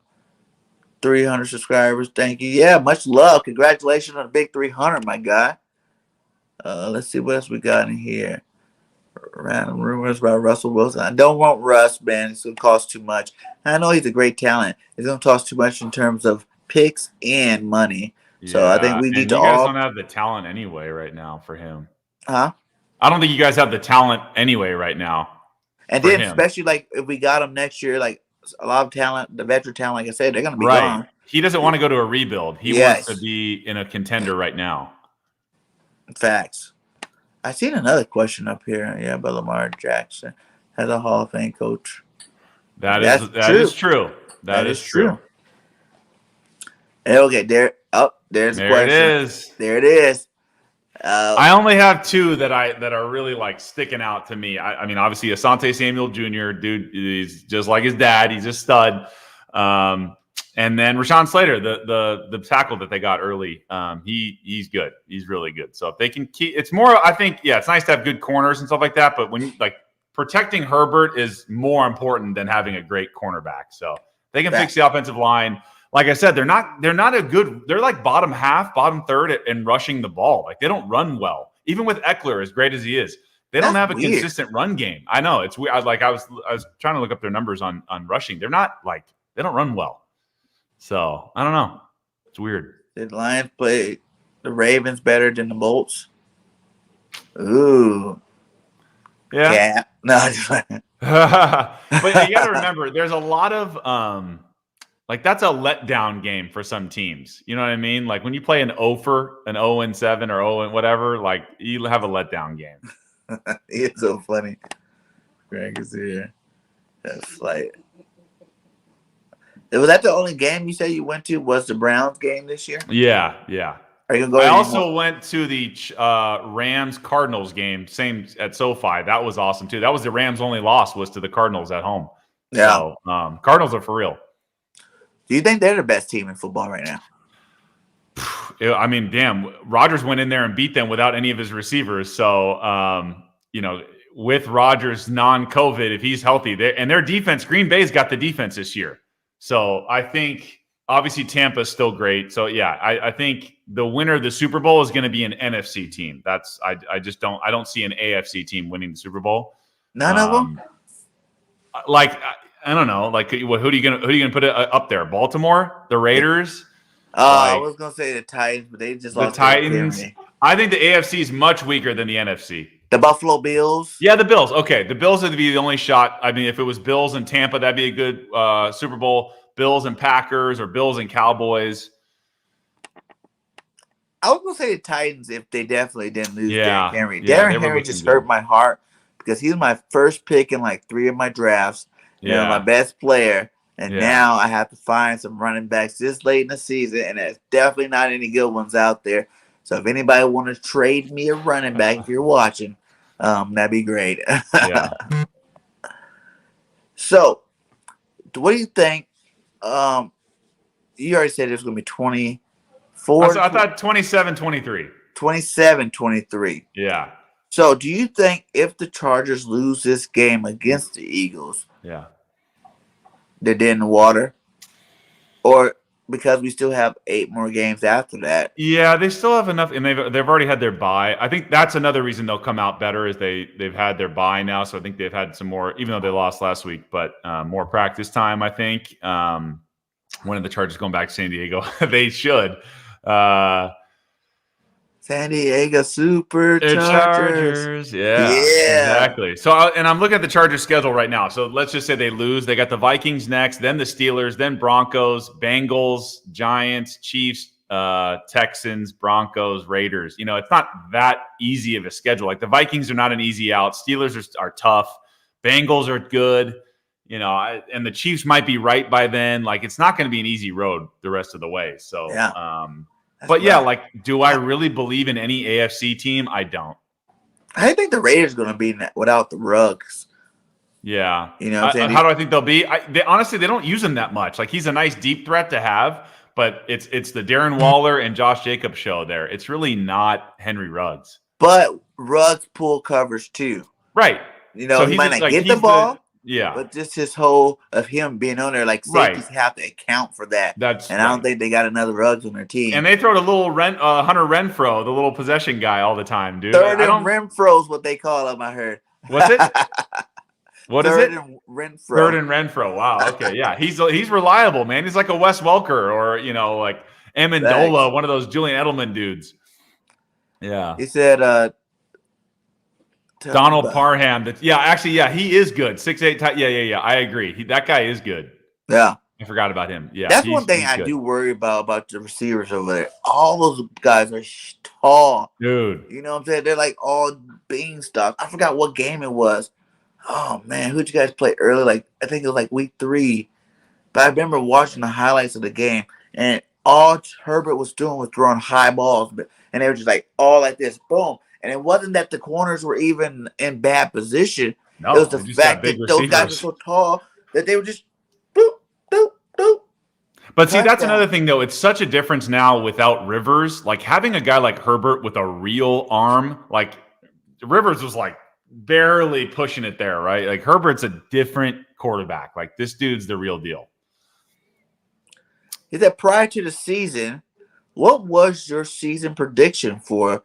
300 subscribers. Thank you. Yeah, much love. Congratulations on the big 300, my guy. Let's see what else we got in here. Random rumors about Russell Wilson. I don't want Russ, man. It's going to cost too much. I know he's a great talent. It's going to cost too much in terms of picks and money. So I think Yeah, we need and to you guys don't all. have the talent anyway right now for him. Huh? I don't think you guys have the talent anyway right now And for then, him. especially like if we got him next year, like a lot of talent, the veteran talent, like I said, they're going to be Right. gone. He doesn't want to go to a rebuild. He wants to be in a contender right now. Facts. I seen another question up here. Yeah, but Lamar Jackson has a Hall of Fame coach. That is true. That is true. Okay, there's a question. It is. There it is. I only have two that are really like sticking out to me. I mean, obviously Asante Samuel Jr., dude, he's just like his dad. He's a stud. And then Rashawn Slater, the tackle that they got early, he's good. He's really good. So if they can keep, it's more. I think it's nice to have good corners and stuff like that. But when you like protecting Herbert is more important than having a great cornerback. So they can fix the offensive line. Like I said, they're not a good. They're like bottom half, bottom third in rushing the ball. Like they don't run well. Even with Eckler, as great as he is, they don't have a consistent run game. I know it's weird. I was trying to look up their numbers on rushing. They're not like they don't run well. So I don't know. It's weird. Did Lions play the Ravens better than the Bolts? Ooh. Yeah. No. But you got to remember, there's a lot of like that's a letdown game for some teams. You know what I mean? Like when you play an 0-7 or 0 and whatever, like you have a letdown game. It's so funny. Greg is here. That's like. Was that the only game you said you went to? Was the Browns game this year? Yeah. Are you gonna go? I also went to the Rams Cardinals game, same at SoFi. That was awesome too. That was the Rams' only loss was to the Cardinals at home. Yeah. So Cardinals are for real. Do you think they're the best team in football right now? I mean, damn, Rodgers went in there and beat them without any of his receivers. So, with Rodgers non-COVID, if he's healthy, and their defense, Green Bay's got the defense this year. So I think obviously Tampa's still great. So yeah, I think the winner of the Super Bowl is going to be an NFC team. I don't see an AFC team winning the Super Bowl. None of them. Like I don't know. Like who are you gonna put up there? Baltimore, the Raiders. I was gonna say the Titans, but they just lost the Titans. I think the AFC is much weaker than the NFC. The Buffalo Bills. Yeah, the Bills. Okay, the Bills would be the only shot. I mean, if it was Bills and Tampa, that'd be a good Super Bowl. Bills and Packers or Bills and Cowboys. I was gonna say the Titans if they definitely didn't lose Derrick Henry. Yeah, Derrick Henry just hurt my heart because he was my first pick in like 3 of my drafts. Yeah, my best player. And now I have to find some running backs this late in the season, and there's definitely not any good ones out there. So if anybody want to trade me a running back, if you're watching, that'd be great. Yeah. So, what do you think? You already said there's going to be 24. I thought 27-23. 27-23. Yeah. So, do you think if the Chargers lose this game against the Eagles, they're dead in the water? Or because we still have 8 more games after that? Yeah, they still have enough, and they've already had their bye. I think that's another reason they'll come out better is they've had their bye now. So I think they've had some more, even though they lost last week, but more practice time. I think one of the Chargers going back to San Diego, they should. San Diego Superchargers. Yeah, exactly. So, I'm looking at the Chargers schedule right now. So let's just say they lose. They got the Vikings next, then the Steelers, then Broncos, Bengals, Giants, Chiefs, Texans, Broncos, Raiders. It's not that easy of a schedule. Like the Vikings are not an easy out. Steelers are tough. Bengals are good. And the Chiefs might be right by then. Like it's not going to be an easy road the rest of the way. So, do I really believe in any AFC team? I don't. I think the Raiders are going to be without the Ruggs. Yeah. What I'm saying? How do I think they'll be? Honestly, they don't use him that much. Like he's a nice deep threat to have, but it's the Darren Waller and Josh Jacobs show there. It's really not Henry Ruggs. But Ruggs pull covers too. Right. So he might not get the ball. Yeah. But just his whole of him being on there, like safeties have to account for that. I don't think they got another Ruggs on their team. And they throw the little Hunter Renfrow, the little possession guy all the time, dude. Third and Renfro's what they call him, I heard. What's it? What is Third it? and Renfro. Third and Renfro. Wow. Okay. Yeah. He's reliable, man. He's like a Wes Welker or, like Amendola, one of those Julian Edelman dudes. Yeah. He said, Donald Parham. Yeah, he is good. 6'8". Yeah. I agree. That guy is good. Yeah. I forgot about him. Yeah. That's one thing I do worry about the receivers over there. All those guys are tall. Dude. You know what I'm saying? They're like all beanstalks. I forgot what game it was. Oh, man. Who'd you guys play early? Like, I think it was like week 3. But I remember watching the highlights of the game, and all Herbert was doing was throwing high balls. And they were just like all like this. Boom. And it wasn't that the corners were even in bad position. No, it was the fact that those guys were so tall that they were just boop, boop, boop. But see, that's another thing, though. It's such a difference now without Rivers. Like having a guy like Herbert with a real arm, like Rivers was like barely pushing it there, right? Like Herbert's a different quarterback. Like this dude's the real deal. Is that prior to the season, what was your season prediction for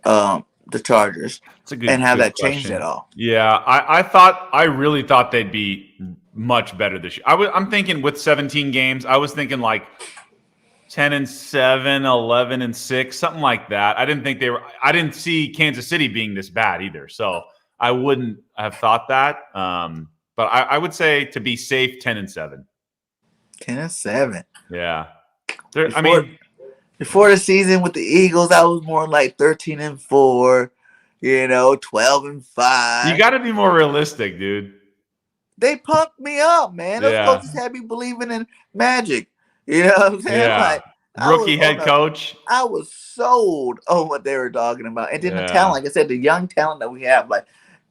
the Chargers? It's a good, and have that question. changed at all? Yeah, I really thought they'd be much better this year. I'm thinking with 17 games, I was thinking like 10-7, 11-6, something like that. I didn't see Kansas City being this bad either. So I wouldn't have thought that. But I would say to be safe, 10-7. 10-7. Yeah. Before the season with the Eagles, I was more like 13-4, 12-5. You got to be more realistic, dude. They punked me up, man. Those coaches had me believing in magic. You know what I'm saying? Yeah. Like, Rookie head coach. I was sold on what they were talking about. And then the talent, like I said, the young talent that we have, like,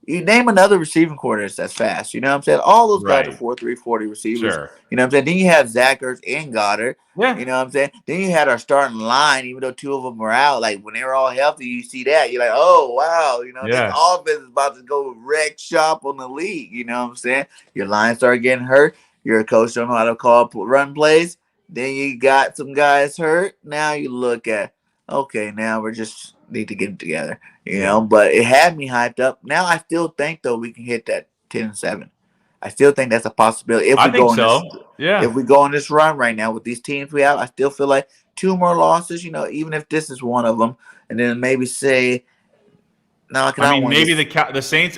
you name another receiving coordinator that's fast. You know what I'm saying? All those guys are 4.3 40 receivers. Sure. You know what I'm saying? Then you have Zach Ertz and Goddard. Yeah. You know what I'm saying? Then you had our starting line, even though 2 of them were out. Like, when they were all healthy, you see that. You're like, oh, wow. This offense is about to go wreck shop on the league. You know what I'm saying? Your line started getting hurt. Your coach don't know how to call run plays. Then you got some guys hurt. Now you look at, okay, now we're just need to get it together. But it had me hyped up. Now I still think, though, we can hit that 10-7. I still think that's a possibility. If we go on this run right now with these teams we have, I still feel like 2 more losses, even if this is one of them, and then maybe say, no, maybe the Saints.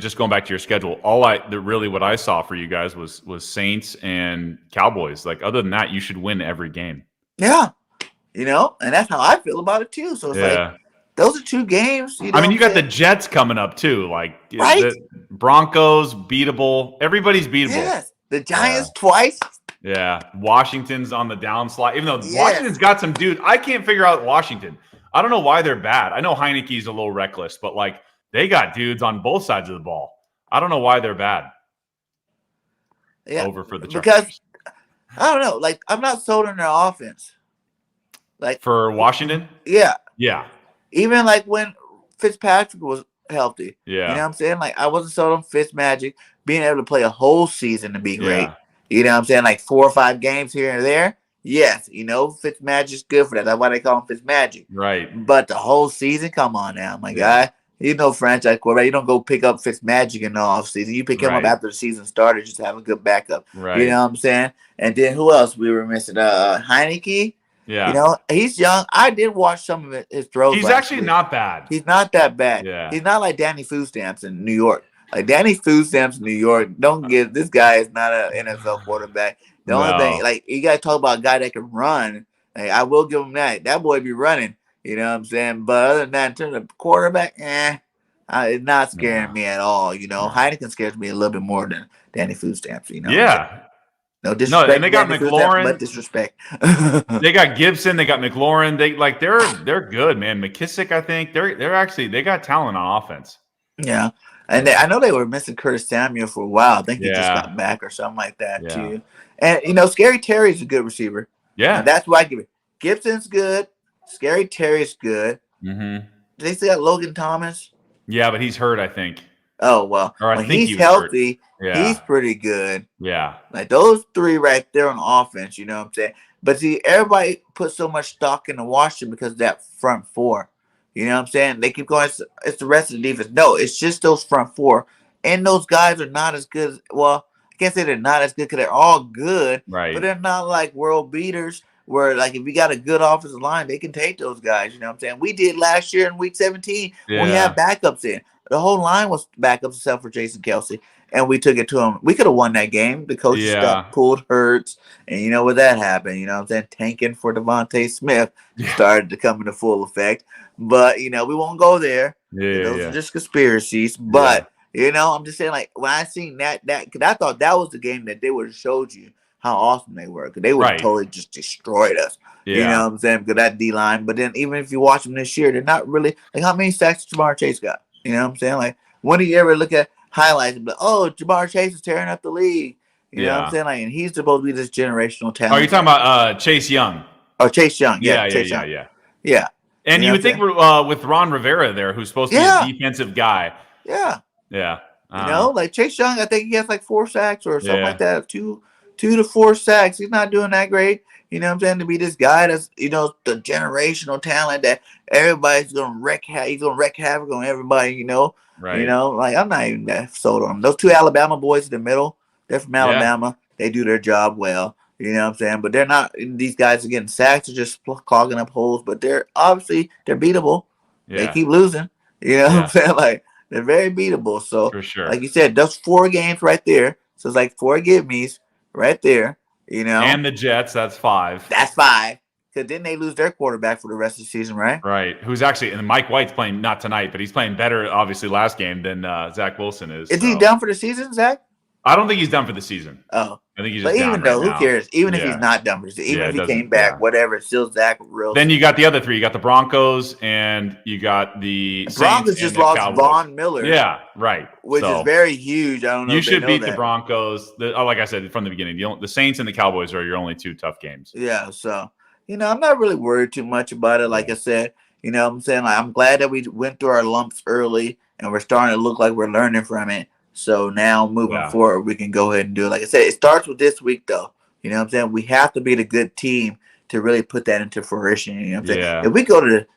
Just going back to your schedule, what I saw for you guys was Saints and Cowboys. Like other than that, you should win every game. Yeah, and that's how I feel about it too. So it's like those are 2 games. You got the Jets coming up too. Like the Broncos, beatable. Everybody's beatable. Yes, the Giants twice. Yeah, Washington's on the downslide. Even though Washington's got some dude, I can't figure out Washington. I don't know why they're bad. I know Heineke's a little reckless, but like they got dudes on both sides of the ball. I don't know why they're bad. Yeah, over for the Chargers. Because I don't know. Like I'm not sold on their offense. Like for Washington. Yeah. Yeah. Even like when Fitzpatrick was healthy. Yeah. You know what I'm saying? Like I wasn't sold on Fitzmagic being able to play a whole season to be great. Yeah. You know what I'm saying? Like 4 or 5 games here and there. Yes, Fitzmagic's good for that. That's why they call him Fitzmagic. Right. But the whole season, come on now, my guy. Franchise quarterback. You don't go pick up Fitzmagic in the offseason. You pick him up after the season started just to have a good backup. Right. You know what I'm saying? And then who else we were missing? Heineke. Yeah. He's young. I did watch some of his throws. He's actually not bad. He's not that bad. Yeah. He's not like Danny Foostamps in New York. Like Danny Foostamps in New York, this guy is not an NFL quarterback. The only thing, like, you got to talk about a guy that can run. Like, I will give him that. That boy be running. You know what I'm saying? But other than that, in terms of quarterback, it's not scaring me at all. Heineken scares me a little bit more than Danny Foostamps. Yeah. No disrespect. No, and they got McLaurin. But disrespect. They got Gibson. They got McLaurin. They're good, man. McKissick, I think they got talent on offense. Yeah. And I know they were missing Curtis Samuel for a while. I think he just got back or something like that too. And Scary Terry's a good receiver. Yeah, and that's why I give it. Gibson's good. Scary Terry's good. Mm-hmm. They still got Logan Thomas. Yeah, but he's hurt, I think. Oh well, when he's healthy, he's pretty good. Yeah, like those 3 right there on offense. You know what I'm saying? But see, everybody put so much stock into Washington because of that front 4. You know what I'm saying? They keep going, it's the rest of the defense. No, it's just those front four. And those guys are not as good. Well, I can't say they're not as good because they're all good, but Right. they're not like world beaters where, like, if we got a good offensive line, they can take those guys. You know what I'm saying? We did last year in week 17 when we had Yeah. backups in. The whole line was backups except for Jason Kelsey. And we took it to him. We could have won that game. The coaching Yeah. staff pulled Hurts. And you know what that happened? You know what I'm saying? Tanking for Devontae Smith Yeah. started to come into full effect. But, we won't go there. Yeah. Those Yeah. are just conspiracies. But, I'm just saying, like, when I seen that, because I thought that was the game that they would have showed you how awesome they were. Because they would have Right. totally just destroyed us. Yeah. You know what I'm saying? Because that D-line. But then even if you watch them this year, they're not really, like, how many sacks Jamar Chase got? You know what I'm saying? Like, when do you ever look at highlights and be like, oh, Jamar Chase is tearing up the league? You know what I'm saying? Like, and he's supposed to be this generational talent. Oh, you're talking about Chase Young. Oh, Chase Young. Yeah. Chase Yeah. Young. Yeah. Yeah. And you would think with Ron Rivera there, who's supposed to be a defensive guy. Yeah. Yeah. Like Chase Young, I think he has like 4 sacks or something like that. 2 to 4 sacks. He's not doing that great. You know what I'm saying? To be this guy that's, the generational talent that everybody's gonna wreak. He's gonna wreak havoc on everybody. Right. Like I'm not even that sold on him. Those 2 Alabama boys in the middle, they're from Alabama. They do their job well. You know what I'm saying? But they're not. These guys are getting sacks or just clogging up holes. But they're beatable. Yeah. They keep losing. You know what I'm saying? Like they're very beatable. So, for sure. like you said, that's 4 games right there. So it's like 4 give-me's right there. And the Jets, that's 5. That's 5. Because then they lose their quarterback for the rest of the season, right? Right. Who's actually, and Mike White's playing not tonight, but he's playing better, obviously, last game than Zach Wilson is. Is he done for the season, Zach? I don't think he's done for the season. Oh. I think he's but just even down though, right who now. cares? Even if he's not done for the season, even if he came back, whatever, it's still Zach real. Then you got the other 3. You got the Broncos and you got the Broncos just lost Cowboys. Von Miller. Yeah, right. Which is very huge. I don't know. You if should they know beat that. the Broncos. Like I said from the beginning, the Saints and the Cowboys are your only 2 tough games. Yeah, so I'm not really worried too much about it. Like I said, what I'm saying, like, I'm glad that we went through our lumps early and we're starting to look like we're learning from it. So now moving forward, we can go ahead and do it. Like I said, it starts with this week, though. You know what I'm saying? We have to be the good team to really put that into fruition. You know what I'm saying? Yeah. If we go to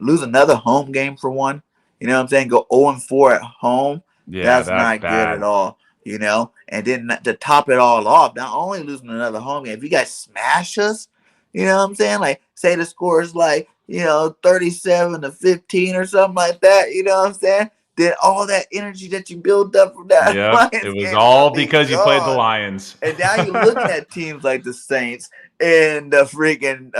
lose another home game for one, you know what I'm saying? Go 0-4 at home. Yeah, that's not bad. good at all. And then to top it all off, not only losing another home game, if you guys smash us, you know what I'm saying? Like, say the score is like, 37-15 or something like that. You know what I'm saying? Then all that energy that you build up from that, it was all because you played the Lions. And now you're looking at teams like the Saints and the freaking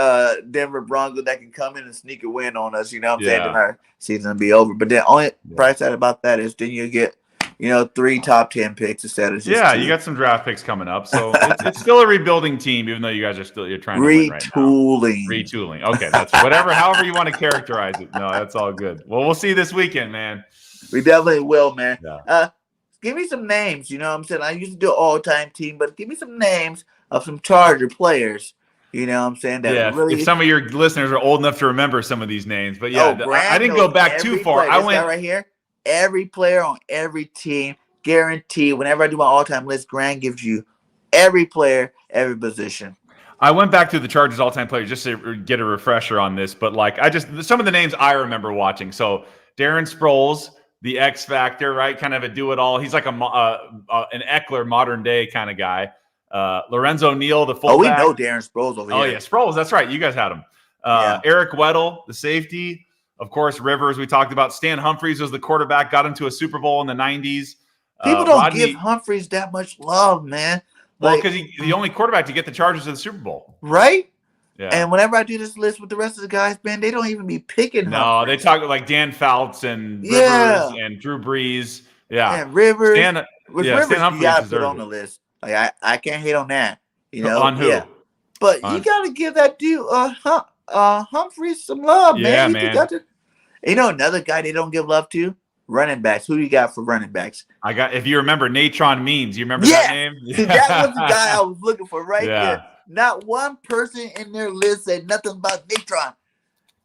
Denver Broncos that can come in and sneak a win on us. You know what I'm saying? Then our season will be over. But then only price side about that is then you get 3 top 10 picks instead of just 2. You got some draft picks coming up, so it's still a rebuilding team, even though you guys are you're trying to win right now. Retooling. Okay, that's however you want to characterize it. No, that's all good. Well, we'll see you this weekend, man. We definitely will, man. Yeah. Give me some names. You know what I'm saying? I used to do an all-time team, but give me some names of some Charger players. You know what I'm saying? That really. If some of your listeners are old enough to remember some of these names, but I didn't go back too far. I went right here. Every player on every team, guaranteed. Whenever I do my all-time list, Grant gives you every player, every position. I went back to the Chargers all-time players just to get a refresher on this, but some of the names I remember watching. So Darren Sproles, the X Factor, right? Kind of a do-it-all. He's like an Eckler modern day kind of guy. Lorenzo Neal, the fullback. Oh, we know Darren Sproles over here. Oh yeah, Sproles. That's right. You guys had him. Eric Weddle, the safety. Of course, Rivers, we talked about. Stan Humphries was the quarterback, got into a Super Bowl in the 90s. People don't give Humphries that much love, man. Well, because he's the only quarterback to get the Chargers to the Super Bowl. Right? Yeah. And whenever I do this list with the rest of the guys, man, they don't even be picking Humphries. They talk like Dan Fouts and Rivers and Drew Brees. Yeah. Rivers. Stan Humphries you got to put on the list. Like, I can't hate on that. On who? Yeah. But you got to give that dude Humphries some love, man. Man. Another guy they don't give love to? Running backs. Who do you got for running backs? If you remember, Natron Means. You remember that name? See, that was the guy I was looking for there. Not one person in their list said nothing about Natron.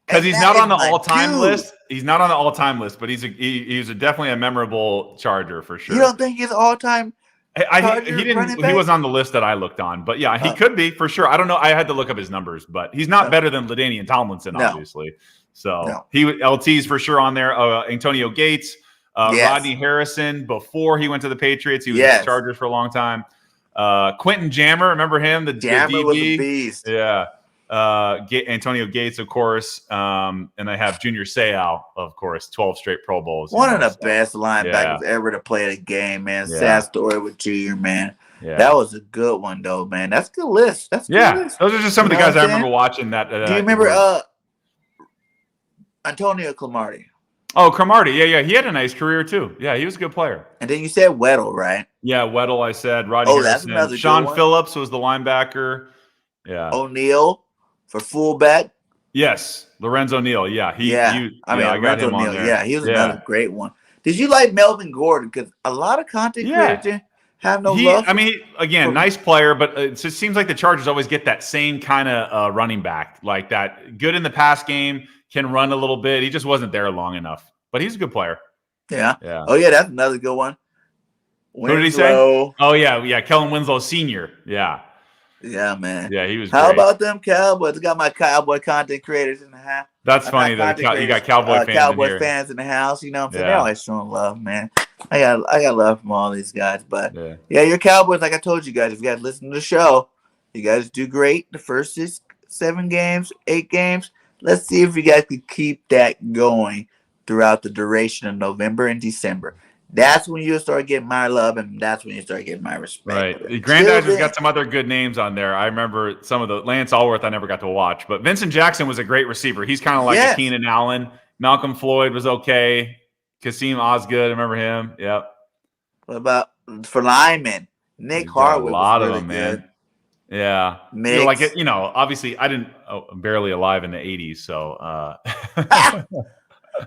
Because he's not on the all-time list. He's not on the all-time list, but he's definitely a memorable Charger for sure. You don't think he's all-time? He was on the list that I looked on, but he could be for sure. I don't know. I had to look up his numbers, but he's not better than LaDainian Tomlinson, obviously. So LT's for sure on there. Antonio Gates, Rodney Harrison before he went to the Patriots. He was with the Chargers for a long time. Quentin Jammer, remember him? The Jammer DB? was a beast. Yeah. Antonio Gates, of course. And I have Junior Seau, of course, 12 straight Pro Bowls. One of the best linebackers ever to play the game, man. Sad story with Junior, man. Yeah. That was a good one, though, man. That's a good list. That's a good list. Those are just some of the guys I remember watching that. Do you remember Antonio Cromartie? Oh, Cromartie. Yeah. He had a nice career, too. Yeah, he was a good player. And then you said Weddle, right? Yeah, Weddle, I said. Rodney Harrison. That's another Sean good one. Phillips was the linebacker. Yeah. O'Neal for fullback. Yes. Lorenzo Neal. Yeah. I got him on there. Yeah, he was another great one. Did you like Melvin Gordon? Because a lot of content creators have no love. I mean, again, nice player, but it just seems like the Chargers always get that same kind of running back, like that good in the pass game, can run a little bit. He just wasn't there long enough, but he's a good player. Yeah. Oh, yeah, that's another good one. Who did he say? Oh, yeah. Kellen Winslow Sr. Yeah. Yeah, man. Yeah, he was How great. about them Cowboys? I got my Cowboy content creators in the house. That's funny that you got Cowboy fans in the house. You know what I'm saying? They're always showing love, man. I got love from all these guys. But, your Cowboys, like I told you guys, if you guys listen to the show, you guys do great the first 7 games, 8 games. Let's see if you guys can keep that going throughout the duration of November and December. That's when you start getting my love, and that's when you start getting my respect. Right. Granddad's got some other good names on there. I remember some of the Lance Allworth I never got to watch, but Vincent Jackson was a great receiver. He's kind of like a Keenan Allen. Malcolm Floyd was okay. Kasim Osgood, I remember him. Yep. What about for linemen? Nick Harwood. A lot was of really them, good. man. Yeah. Obviously I was barely alive in the 80s, so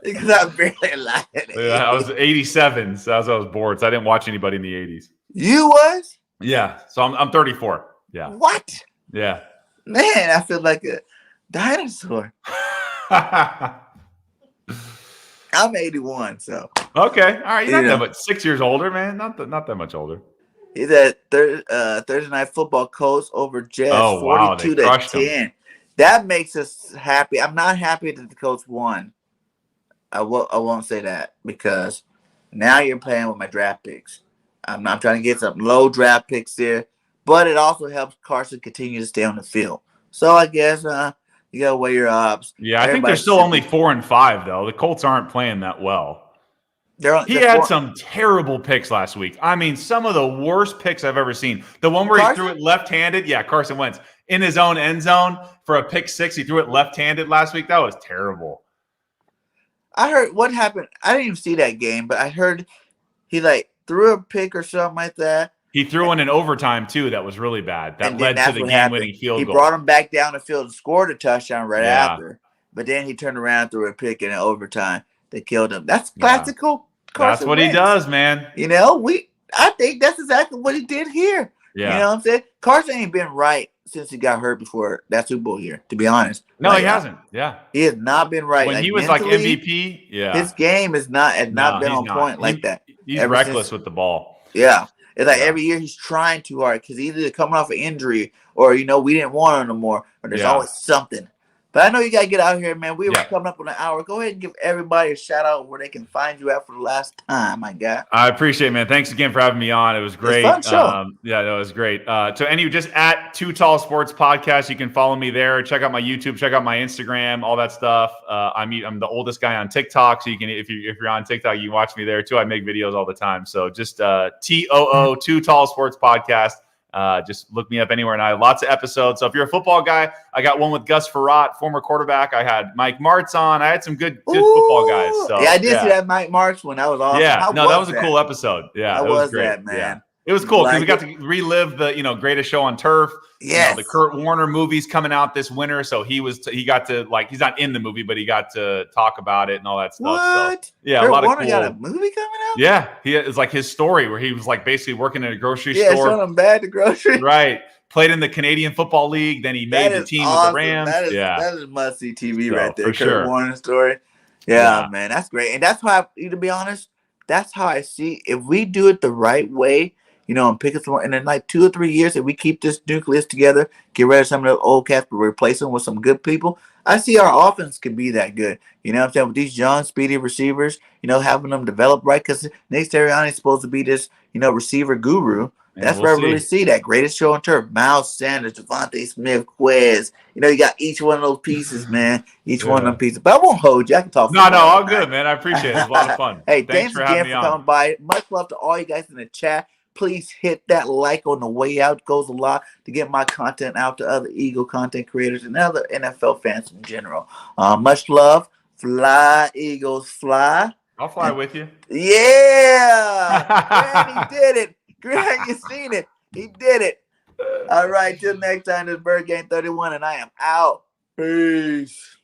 because I'm barely alive. I was 87, so I was bored, so I didn't watch anybody in the 80s. You was? Yeah. So I'm 34. Yeah. What? Yeah. Man, I feel like a dinosaur. I'm 81, so. Okay. All right. You're not that much. 6 years older, man. Not that much older. He's at Thursday Night Football Colts over Jets, 42-10. That makes us happy. I'm not happy that the Colts won. I won't say that because now you're playing with my draft picks. I'm trying to get some low draft picks there, but it also helps Carson continue to stay on the field. So I guess you gotta weigh your odds. Yeah, I think they're still only 4-5 though. The Colts aren't playing that well. He had some terrible picks last week. I mean, some of the worst picks I've ever seen. The one where he threw it left-handed. Yeah, Carson Wentz in his own end zone for a pick 6. He threw it left-handed last week. That was terrible. I heard what happened. I didn't even see that game, but I heard he threw a pick or something like that. He threw one in overtime too. That was really bad. That led to the game-winning field goal. He brought him back down the field and scored a touchdown right after. But then he turned around and threw a pick in overtime that killed him. That's classical. That's what he does, man. I think that's exactly what he did here. Yeah. You know what I'm saying? Carson ain't been right since he got hurt before that Super Bowl year, to be honest. No, he hasn't. Yeah. He has not been right. When he was mentally, MVP, his game has not been on point like that. He's reckless with the ball. Yeah. It's like every year he's trying too hard because he's either coming off an injury or, we didn't want him no more, or there's always something. But I know you got to get out here, man. We were coming up on an hour. Go ahead and give everybody a shout out where they can find you at for the last time, my guy. I appreciate it, man. Thanks again for having me on. It was great. It was a fun show. It was great. Just at Too Tall Sports Podcast, you can follow me there. Check out my YouTube, check out my Instagram, all that stuff. I'm the oldest guy on TikTok, so you can if you're on TikTok, you can watch me there too. I make videos all the time. So just TOO Too Tall Sports Podcast. Just look me up anywhere, and I have lots of episodes. So if you're a football guy, I got one with Gus Farrat, former quarterback. I had Mike Martz on. I had some good football guys. So, I did see that Mike Martz one. That was awesome. Yeah, that was a cool episode. Yeah, it was great, that, man. Yeah. It was cool because we got to relive the greatest show on turf. Yes. The Kurt Warner movie's coming out this winter, so he got to he's not in the movie, but he got to talk about it and all that stuff. What? So, yeah, Kurt a lot Warner of cool. got a movie coming out? Yeah, it's like his story where he was basically working at a grocery store. Yeah, showing him bad the grocery. Right. Played in the Canadian Football League. Then he made the team with the Rams. That is must-see TV right there. Kurt Warner story. Yeah, man, that's great. And that's how, to be honest, that's how I see if we do it the right way and pick us more. And in like 2 or 3 years, if we keep this nucleus together, get rid of some of the old cats, but replace them with some good people, I see our offense can be that good. You know what I'm saying? With these young, speedy receivers, having them develop right, because Nick Sirianni is supposed to be this, receiver guru. Yeah, That's we'll where I see. really see that greatest show on turf. Miles Sanders, Devontae Smith, Quez. You got each one of those pieces, man. Each one of them pieces. But I won't hold you. I can talk No, football all all good, night. man. I appreciate it. It was a lot of fun. Hey, Thanks thanks for having again me for on. coming by. Much love to all you guys in the chat. Please hit that like on the way out. It goes a lot to get my content out to other Eagle content creators and other NFL fans in general. Much love. Fly, Eagles, fly. I'll fly with you. Yeah. Grant, he did it. Grant, you seen it. He did it. All right, till next time, this is Bird Gang 31, and I am out. Peace.